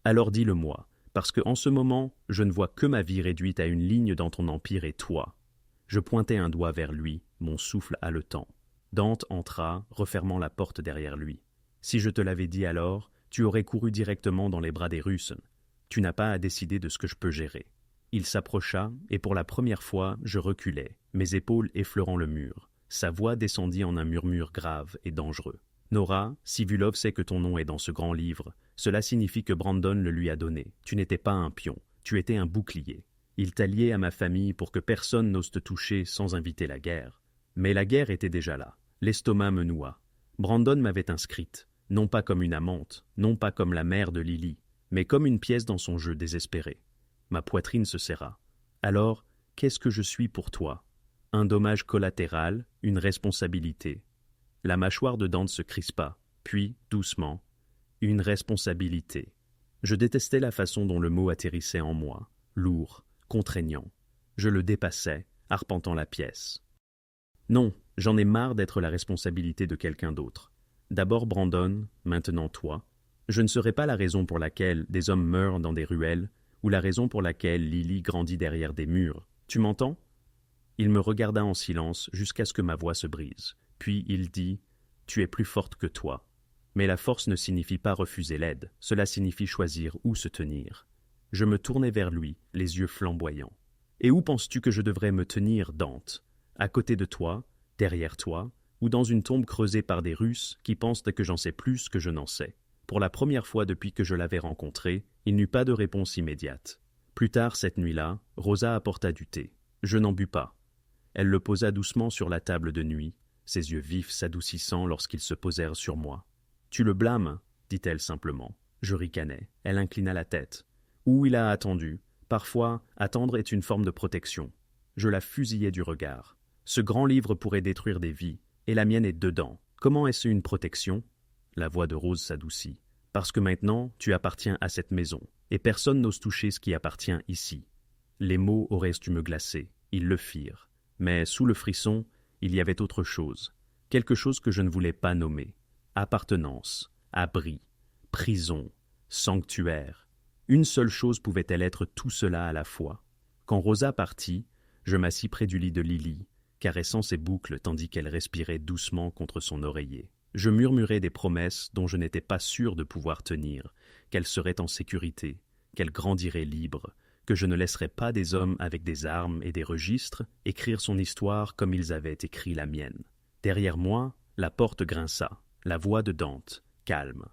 S1: Alors dis-le-moi, parce que en ce moment, je ne vois que ma vie réduite à une ligne dans ton empire et toi. Je pointai un doigt vers lui, mon souffle haletant. Dante entra, refermant la porte derrière lui. Si je te l'avais dit alors, tu aurais couru directement dans les bras des Russes. Tu n'as pas à décider de ce que je peux gérer. Il s'approcha, et pour la première fois, je reculai, mes épaules effleurant le mur. Sa voix descendit en un murmure grave et dangereux. Nora, si Vulov sait que ton nom est dans ce grand livre, cela signifie que Brandon le lui a donné. Tu n'étais pas un pion, tu étais un bouclier. Il t'a lié à ma famille pour que personne n'ose te toucher sans inviter la guerre. Mais la guerre était déjà là. L'estomac me noua. Brandon m'avait inscrite, non pas comme une amante, non pas comme la mère de Lily, mais comme une pièce dans son jeu désespéré. Ma poitrine se serra. Alors, qu'est-ce que je suis pour toi? Un dommage collatéral, une responsabilité. La mâchoire de Dante se crispa, puis, doucement, une responsabilité. Je détestais la façon dont le mot atterrissait en moi, lourd, contraignant. Je le dépassais, arpentant la pièce. Non, j'en ai marre d'être la responsabilité de quelqu'un d'autre. D'abord Brandon, maintenant toi. Je ne serai pas la raison pour laquelle des hommes meurent dans des ruelles, ou la raison pour laquelle Lily grandit derrière des murs. Tu m'entends? Il me regarda en silence jusqu'à ce que ma voix se brise. Puis il dit « Tu es plus forte que toi. » Mais la force ne signifie pas refuser l'aide, cela signifie choisir où se tenir. Je me tournai vers lui, les yeux flamboyants. « Et où penses-tu que je devrais me tenir, Dante? À côté de toi, derrière toi, ou dans une tombe creusée par des Russes qui pensent que j'en sais plus que je n'en sais. » Pour la première fois depuis que je l'avais rencontré, il n'eut pas de réponse immédiate. Plus tard cette nuit-là, Rosa apporta du thé. Je n'en bus pas. Elle le posa doucement sur la table de nuit, ses yeux vifs s'adoucissant lorsqu'ils se posèrent sur moi. « Tu le blâmes ?» dit-elle simplement. Je ricanai. Elle inclina la tête. Ou il a attendu. Parfois, attendre est une forme de protection. Je la fusillai du regard. Ce grand livre pourrait détruire des vies, et la mienne est dedans. Comment est-ce une protection? La voix de Rose s'adoucit. Parce que maintenant, tu appartiens à cette maison, et personne n'ose toucher ce qui appartient ici. Les mots auraient dû me glacer. Ils le firent. Mais sous le frisson, il y avait autre chose. Quelque chose que je ne voulais pas nommer. Appartenance, abri, prison, sanctuaire. Une seule chose pouvait-elle être tout cela à la fois? Quand Rosa partit, je m'assis près du lit de Lily, caressant ses boucles tandis qu'elle respirait doucement contre son oreiller. Je murmurais des promesses dont je n'étais pas sûr de pouvoir tenir, qu'elle serait en sécurité, qu'elle grandirait libre, que je ne laisserais pas des hommes avec des armes et des registres écrire son histoire comme ils avaient écrit la mienne. Derrière moi, la porte grinça, la voix de Dante, calme.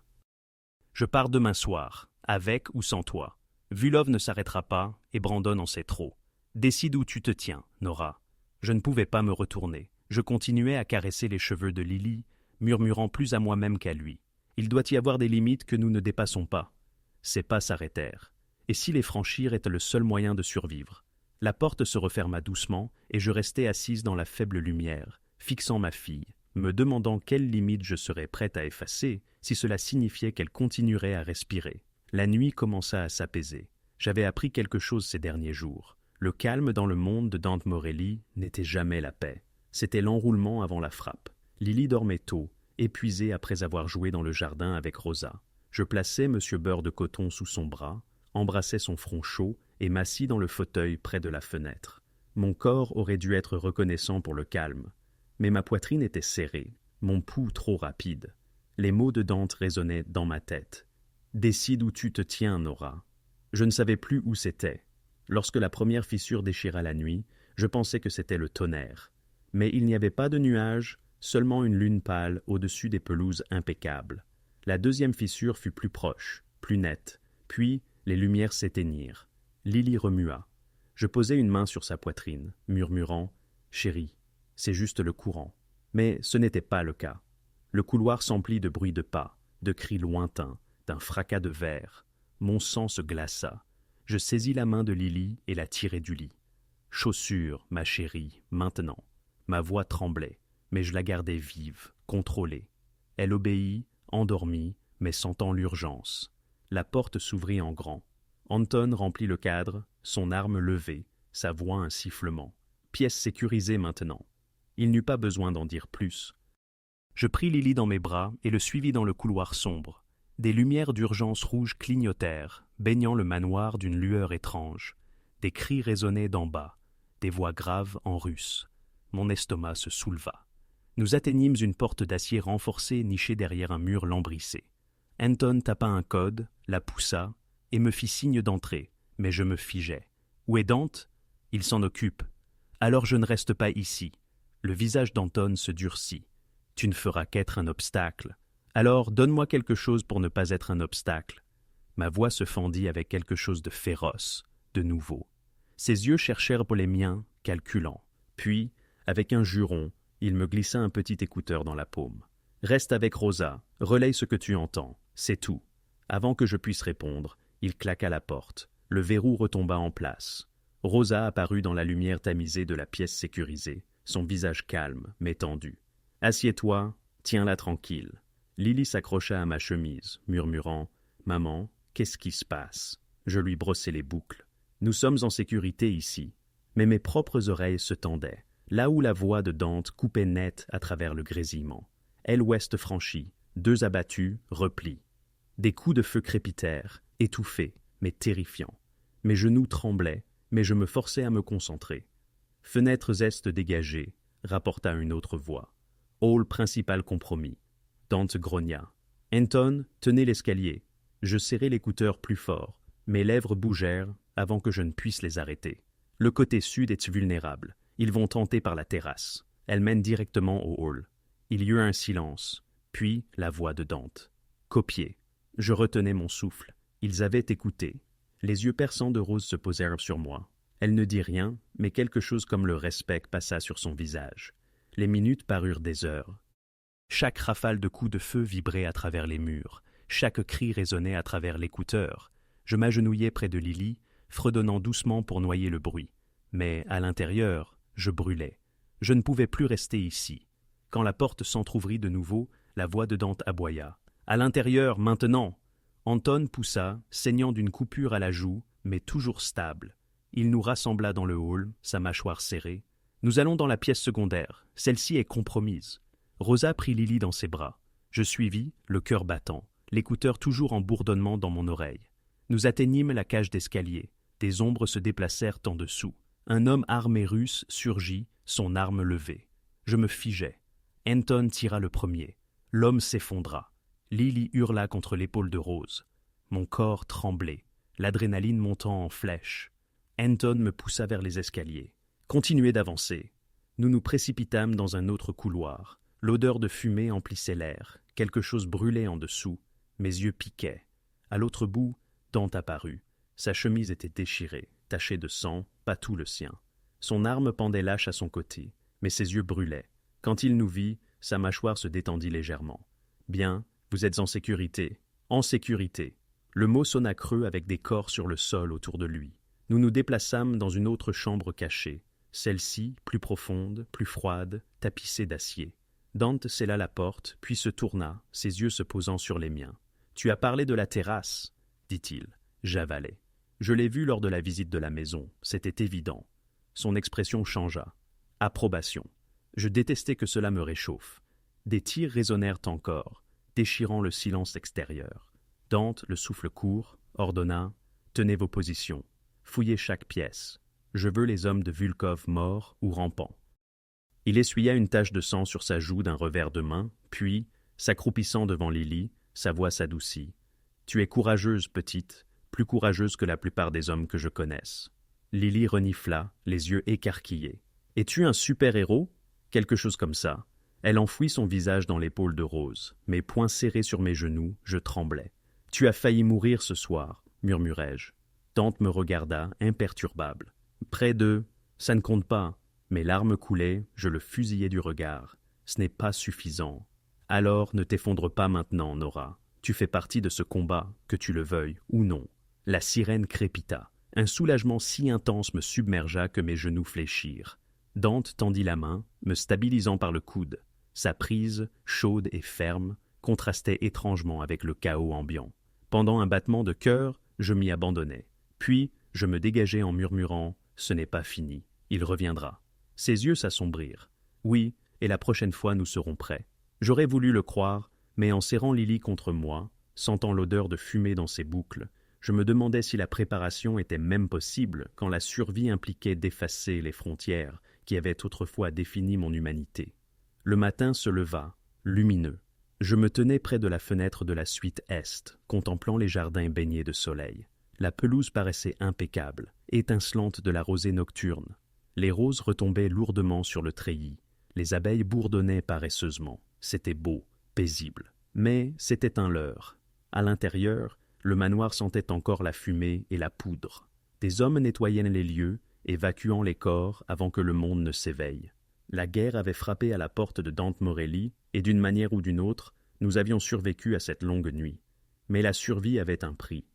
S1: « Je pars demain soir, avec ou sans toi. Vulov ne s'arrêtera pas, et Brandon en sait trop. Décide où tu te tiens, Nora. » Je ne pouvais pas me retourner. Je continuais à caresser les cheveux de Lily, murmurant plus à moi-même qu'à lui. Il doit y avoir des limites que nous ne dépassons pas. Ses pas s'arrêtèrent. Et si les franchir était le seul moyen de survivre? La porte se referma doucement, et je restai assise dans la faible lumière, fixant ma fille, me demandant quelles limites je serais prête à effacer si cela signifiait qu'elle continuerait à respirer. La nuit commença à s'apaiser. J'avais appris quelque chose ces derniers jours. Le calme dans le monde de Dante Morelli n'était jamais la paix. C'était l'enroulement avant la frappe. Lily dormait tôt, épuisée après avoir joué dans le jardin avec Rosa. Je plaçai M. Beurre de Coton sous son bras, embrassai son front chaud et m'assis dans le fauteuil près de la fenêtre. Mon corps aurait dû être reconnaissant pour le calme, mais ma poitrine était serrée, mon pouls trop rapide. Les mots de Dante résonnaient dans ma tête. « Décide où tu te tiens, Nora. » Je ne savais plus où c'était. Lorsque la première fissure déchira la nuit, je pensais que c'était le tonnerre. Mais il n'y avait pas de nuages, seulement une lune pâle au-dessus des pelouses impeccables. La deuxième fissure fut plus proche, plus nette, puis les lumières s'éteignirent. Lily remua. Je posai une main sur sa poitrine, murmurant « Chérie, c'est juste le courant. » Mais ce n'était pas le cas. Le couloir s'emplit de bruits de pas, de cris lointains, d'un fracas de verre. Mon sang se glaça. Je saisis la main de Lily et la tirai du lit. « Chaussures, ma chérie, maintenant. » Ma voix tremblait. mais je la gardais vive, contrôlée. Elle obéit, endormie, mais sentant l'urgence. La porte s'ouvrit en grand. Anton remplit le cadre, son arme levée, sa voix un sifflement. Pièce sécurisée maintenant. Il n'eut pas besoin d'en dire plus. Je pris Lily dans mes bras et le suivis dans le couloir sombre. Des lumières d'urgence rouge clignotèrent, baignant le manoir d'une lueur étrange. Des cris résonnaient d'en bas, des voix graves en russe. Mon estomac se souleva. Nous atteignîmes une porte d'acier renforcée nichée derrière un mur lambrissé. Anton tapa un code, la poussa et me fit signe d'entrer, mais je me figeai. Où est Dante ? Il s'en occupe. Alors je ne reste pas ici. Le visage d'Anton se durcit. Tu ne feras qu'être un obstacle. Alors donne-moi quelque chose pour ne pas être un obstacle. Ma voix se fendit avec quelque chose de féroce, de nouveau. Ses yeux cherchèrent pour les miens, calculant. Puis, avec un juron, il me glissa un petit écouteur dans la paume. Reste avec Rosa, relaye ce que tu entends, c'est tout. Avant que je puisse répondre, il claqua la porte. Le verrou retomba en place. Rosa apparut dans la lumière tamisée de la pièce sécurisée, son visage calme, mais tendu. « Assieds-toi, tiens-la tranquille. » Lily s'accrocha à ma chemise, murmurant « Maman, qu'est-ce qui se passe ?» Je lui brossai les boucles. « Nous sommes en sécurité ici. » Mais mes propres oreilles se tendaient, là où la voix de Dante coupait net à travers le grésillement. Aile ouest franchie, 2 abattus, repli. Des coups de feu crépitèrent, étouffés, mais terrifiants. Mes genoux tremblaient, mais je me forçais à me concentrer. Fenêtres est dégagées, rapporta une autre voix. Hall principal compromis. Dante grogna. Anton, tenez l'escalier. Je serrai l'écouteur plus fort. Mes lèvres bougèrent avant que je ne puisse les arrêter. Le côté sud est vulnérable. Ils vont tenter par la terrasse. Elle mène directement au hall. Il y eut un silence, puis la voix de Dante. Copier. Je retenais mon souffle. Ils avaient écouté. Les yeux perçants de Rose se posèrent sur moi. Elle ne dit rien, mais quelque chose comme le respect passa sur son visage. Les minutes parurent des heures. Chaque rafale de coups de feu vibrait à travers les murs. Chaque cri résonnait à travers l'écouteur. Je m'agenouillais près de Lily, fredonnant doucement pour noyer le bruit. Mais, à l'intérieur, je brûlais. Je ne pouvais plus rester ici. Quand la porte s'entr'ouvrit de nouveau, la voix de Dante aboya. « À l'intérieur, maintenant !» Anton poussa, saignant d'une coupure à la joue, mais toujours stable. Il nous rassembla dans le hall, sa mâchoire serrée. « Nous allons dans la pièce secondaire. Celle-ci est compromise. » Rosa prit Lily dans ses bras. Je suivis, le cœur battant, l'écouteur toujours en bourdonnement dans mon oreille. Nous atteignîmes la cage d'escalier. Des ombres se déplacèrent en dessous. Un homme armé russe surgit, son arme levée. Je me figeai. Anton tira le premier. L'homme s'effondra. Lily hurla contre l'épaule de Rose. Mon corps tremblait, l'adrénaline montant en flèche. Anton me poussa vers les escaliers. Continuez d'avancer. Nous nous précipitâmes dans un autre couloir. L'odeur de fumée emplissait l'air. Quelque chose brûlait en dessous. Mes yeux piquaient. À l'autre bout, Dante apparut. Sa chemise était déchirée, tachée de sang, pas tout le sien. Son arme pendait lâche à son côté, mais ses yeux brûlaient. Quand il nous vit, sa mâchoire se détendit légèrement. « Bien, vous êtes en sécurité. En sécurité. » Le mot sonna creux avec des corps sur le sol autour de lui. Nous nous déplaçâmes dans une autre chambre cachée. Celle-ci, plus profonde, plus froide, tapissée d'acier. Dante scella la porte, puis se tourna, ses yeux se posant sur les miens. « Tu as parlé de la terrasse, » dit-il. J'avalai. Je l'ai vu lors de la visite de la maison, c'était évident. Son expression changea. Approbation. Je détestais que cela me réchauffe. Des tirs résonnèrent encore, déchirant le silence extérieur. Dante, le souffle court, ordonna « Tenez vos positions. Fouillez chaque pièce. Je veux les hommes de Vulkov morts ou rampants. » Il essuya une tache de sang sur sa joue d'un revers de main, puis, s'accroupissant devant Lily, sa voix s'adoucit. « Tu es courageuse, petite, plus courageuse que la plupart des hommes que je connaisse. » Lily renifla, les yeux écarquillés. « Es-tu un super-héros » Quelque chose comme ça. Elle enfouit son visage dans l'épaule de Rose. Mes poings serrés sur mes genoux, je tremblais. « Tu as failli mourir ce soir, » murmurai-je. Dante me regarda, imperturbable. Près d'eux, ça ne compte pas. Mes larmes coulaient, je le fusillais du regard. Ce n'est pas suffisant. Alors ne t'effondre pas maintenant, Nora. Tu fais partie de ce combat, que tu le veuilles ou non. La sirène crépita. Un soulagement si intense me submergea que mes genoux fléchirent. Dante tendit la main, me stabilisant par le coude. Sa prise, chaude et ferme, contrastait étrangement avec le chaos ambiant. Pendant un battement de cœur, je m'y abandonnai. Puis, je me dégageai en murmurant « Ce n'est pas fini, il reviendra ». Ses yeux s'assombrirent. « Oui, et la prochaine fois nous serons prêts. » J'aurais voulu le croire, mais en serrant Lily contre moi, sentant l'odeur de fumée dans ses boucles, je me demandais si la préparation était même possible quand la survie impliquait d'effacer les frontières qui avaient autrefois défini mon humanité. Le matin se leva, lumineux. Je me tenais près de la fenêtre de la suite est, contemplant les jardins baignés de soleil. La pelouse paraissait impeccable, étincelante de la rosée nocturne. Les roses retombaient lourdement sur le treillis. Les abeilles bourdonnaient paresseusement. C'était beau, paisible. Mais c'était un leurre. À l'intérieur, le manoir sentait encore la fumée et la poudre. Des hommes nettoyaient les lieux, évacuant les corps avant que le monde ne s'éveille. La guerre avait frappé à la porte de Dante Morelli, et d'une manière ou d'une autre, nous avions survécu à cette longue nuit. Mais la survie avait un prix.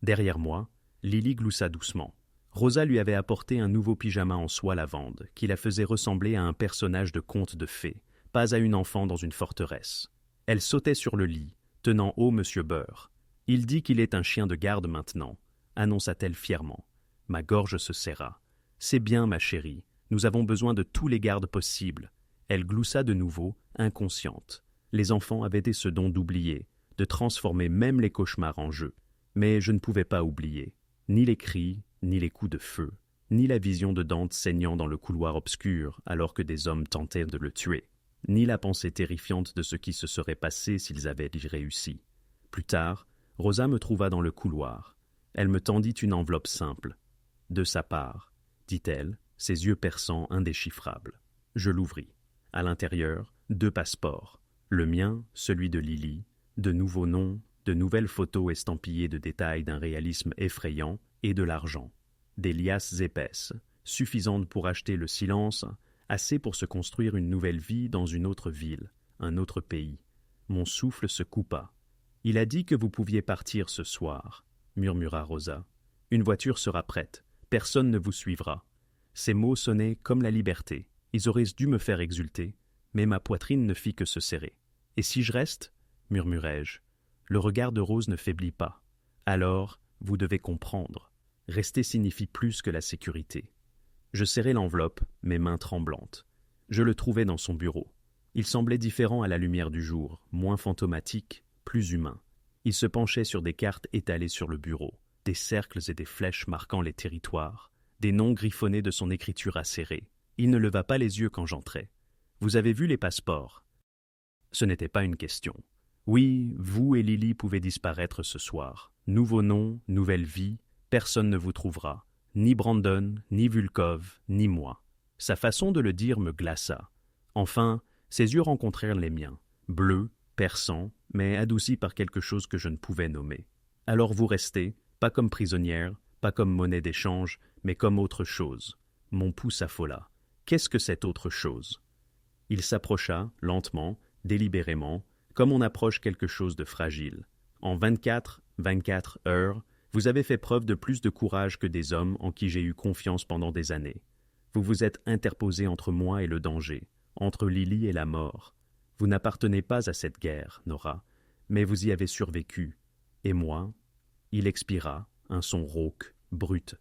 S1: Derrière moi, Lily gloussa doucement. Rosa lui avait apporté un nouveau pyjama en soie lavande, qui la faisait ressembler à un personnage de conte de fées, pas à une enfant dans une forteresse. Elle sautait sur le lit, tenant haut Monsieur Beurre. « Il dit qu'il est un chien de garde maintenant », annonça-t-elle fièrement. Ma gorge se serra. « C'est bien, ma chérie, nous avons besoin de tous les gardes possibles. » Elle gloussa de nouveau, inconsciente. Les enfants avaient été ce don d'oublier, de transformer même les cauchemars en jeu. Mais je ne pouvais pas oublier. Ni les cris, ni les coups de feu, ni la vision de Dante saignant dans le couloir obscur alors que des hommes tentaient de le tuer, ni la pensée terrifiante de ce qui se serait passé s'ils avaient réussi. Plus tard, Rosa me trouva dans le couloir. Elle me tendit une enveloppe simple. « De sa part », dit-elle, ses yeux perçants indéchiffrables. Je l'ouvris. À l'intérieur, 2 passeports. Le mien, celui de Lily, de nouveaux noms, de nouvelles photos estampillées de détails d'un réalisme effrayant, et de l'argent. Des liasses épaisses, suffisantes pour acheter le silence, assez pour se construire une nouvelle vie dans une autre ville, un autre pays. Mon souffle se coupa. « Il a dit que vous pouviez partir ce soir, » murmura Rosa. « Une voiture sera prête. Personne ne vous suivra. » Ces mots sonnaient comme la liberté. Ils auraient dû me faire exulter, mais ma poitrine ne fit que se serrer. « Et si je reste » murmurai-je. Le regard de Rose ne faiblit pas. « Alors, vous devez comprendre. Rester signifie plus que la sécurité. » Je serrai l'enveloppe, mes mains tremblantes. Je le trouvai dans son bureau. Il semblait différent à la lumière du jour, moins fantomatique, plus humain. Il se penchait sur des cartes étalées sur le bureau, des cercles et des flèches marquant les territoires, des noms griffonnés de son écriture acérée. Il ne leva pas les yeux quand j'entrai. « Vous avez vu les passeports ?» Ce n'était pas une question. Oui, vous et Lily pouvez disparaître ce soir. Nouveau nom, nouvelle vie, personne ne vous trouvera. Ni Brandon, ni Vulkov, ni moi. Sa façon de le dire me glaça. Enfin, ses yeux rencontrèrent les miens, bleus, perçants, mais adoucis par quelque chose que je ne pouvais nommer. Alors vous restez, pas comme prisonnière, pas comme monnaie d'échange, mais comme autre chose. Mon pouls s'affola. Qu'est-ce que cette autre chose? Il s'approcha, lentement, délibérément, comme on approche quelque chose de fragile. En 24 heures, vous avez fait preuve de plus de courage que des hommes en qui j'ai eu confiance pendant des années. Vous vous êtes interposé entre moi et le danger, entre Lily et la mort. Vous n'appartenez pas à cette guerre, Nora, mais vous y avez survécu. Et moi? Il expira, un son rauque, brut.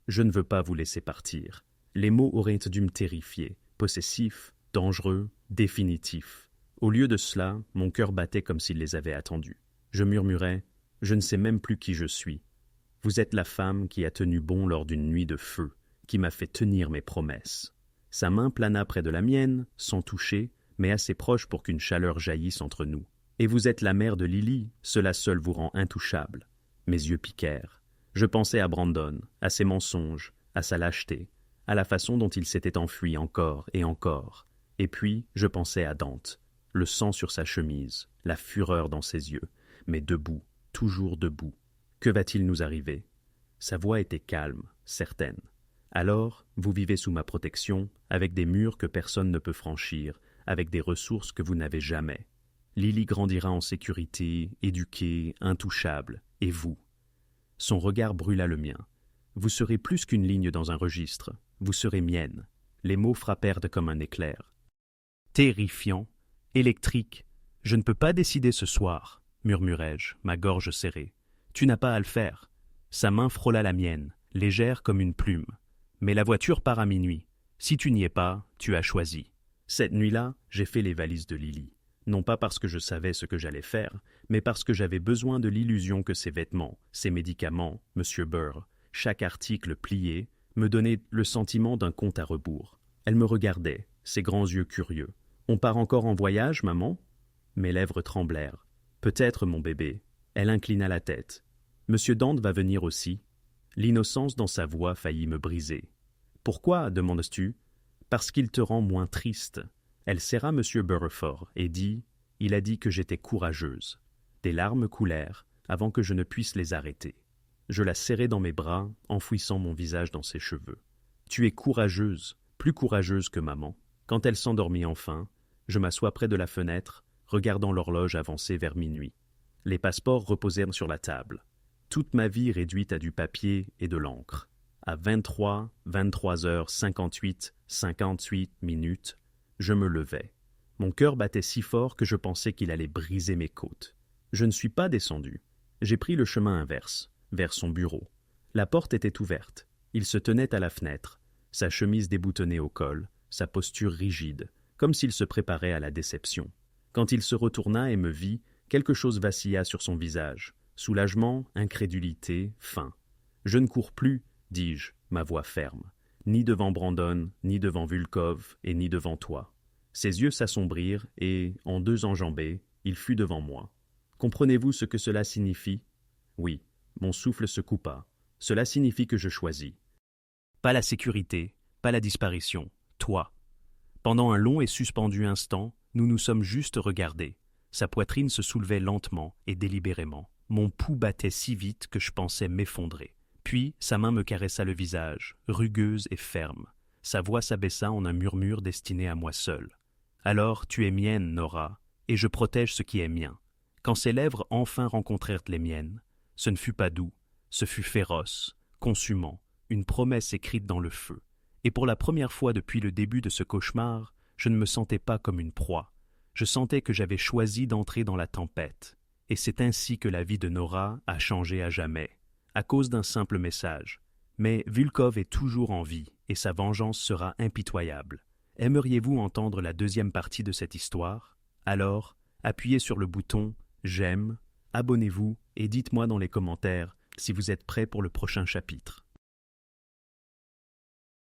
S1: Je ne veux pas vous laisser partir. Les mots auraient dû me terrifier, possessif, dangereux, définitif. Au lieu de cela, mon cœur battait comme s'il les avait attendus. Je murmurais « Je ne sais même plus qui je suis. Vous êtes la femme qui a tenu bon lors d'une nuit de feu, qui m'a fait tenir mes promesses. » Sa main plana près de la mienne, sans toucher, mais assez proche pour qu'une chaleur jaillisse entre nous. « Et vous êtes la mère de Lily, cela seul vous rend intouchable. » Mes yeux piquèrent. Je pensais à Brandon, à ses mensonges, à sa lâcheté, à la façon dont il s'était enfui encore et encore. Et puis, je pensais à Dante, le sang sur sa chemise, la fureur dans ses yeux, mais debout, toujours debout. Que va-t-il nous arriver? Sa voix était calme, certaine. Alors, vous vivez sous ma protection, avec des murs que personne ne peut franchir, avec des ressources que vous n'avez jamais. Lily grandira en sécurité, éduquée, intouchable, et vous? Son regard brûla le mien. Vous serez plus qu'une ligne dans un registre, vous serez mienne. Les mots frappèrent comme un éclair. Terrifiant, électrique, je ne peux pas décider ce soir, murmurai-je, ma gorge serrée. Tu n'as pas à le faire. Sa main frôla la mienne, légère comme une plume. Mais la voiture part à minuit. Si tu n'y es pas, tu as choisi. Cette nuit-là, j'ai fait les valises de Lily. Non pas parce que je savais ce que j'allais faire, mais parce que j'avais besoin de l'illusion que ses vêtements, ses médicaments, Monsieur Burr, chaque article plié, me donnait le sentiment d'un compte à rebours. Elle me regardait, ses grands yeux curieux. « On part encore en voyage, maman ?» Mes lèvres tremblèrent. « Peut-être, mon bébé. » Elle inclina la tête. « Monsieur Dante va venir aussi ?» L'innocence dans sa voix faillit me briser. « Pourquoi, demandes-tu ? » « Parce qu'il te rend moins triste. » Elle serra Monsieur Burrford et dit « Il a dit que j'étais courageuse. » Des larmes coulèrent avant que je ne puisse les arrêter. Je la serrai dans mes bras, enfouissant mon visage dans ses cheveux. « Tu es courageuse, plus courageuse que maman. » Quand elle s'endormit enfin, je m'assois près de la fenêtre, regardant l'horloge avancer vers minuit. Les passeports reposèrent sur la table. Toute ma vie réduite à du papier et de l'encre. À 23h58 minutes, je me levai. Mon cœur battait si fort que je pensais qu'il allait briser mes côtes. Je ne suis pas descendu. J'ai pris le chemin inverse, vers son bureau. La porte était ouverte. Il se tenait à la fenêtre, sa chemise déboutonnée au col, sa posture rigide, comme s'il se préparait à la déception. Quand il se retourna et me vit, quelque chose vacilla sur son visage. Soulagement, incrédulité, faim. « Je ne cours plus, dis-je, ma voix ferme, ni devant Brandon, ni devant Vulkov, et ni devant toi. » Ses yeux s'assombrirent et, en deux enjambées, il fut devant moi. « Comprenez-vous ce que cela signifie ? » Oui, mon souffle se coupa. Cela signifie que je choisis. Pas la sécurité, pas la disparition, toi. Pendant un long et suspendu instant, nous nous sommes juste regardés. Sa poitrine se soulevait lentement et délibérément. Mon pouls battait si vite que je pensais m'effondrer. Puis, sa main me caressa le visage, rugueuse et ferme. Sa voix s'abaissa en un murmure destiné à moi seul. « Alors, tu es mienne, Nora, et je protège ce qui est mien. » Quand ses lèvres enfin rencontrèrent les miennes, ce ne fut pas doux, ce fut féroce, consumant, une promesse écrite dans le feu. Et pour la première fois depuis le début de ce cauchemar, je ne me sentais pas comme une proie. Je sentais que j'avais choisi d'entrer dans la tempête. Et c'est ainsi que la vie de Nora a changé à jamais. À cause d'un simple message. Mais Vulkov est toujours en vie et sa vengeance sera impitoyable. Aimeriez-vous entendre la deuxième partie de cette histoire? Alors, appuyez sur le bouton « J'aime », abonnez-vous et dites-moi dans les commentaires si vous êtes prêts pour le prochain chapitre.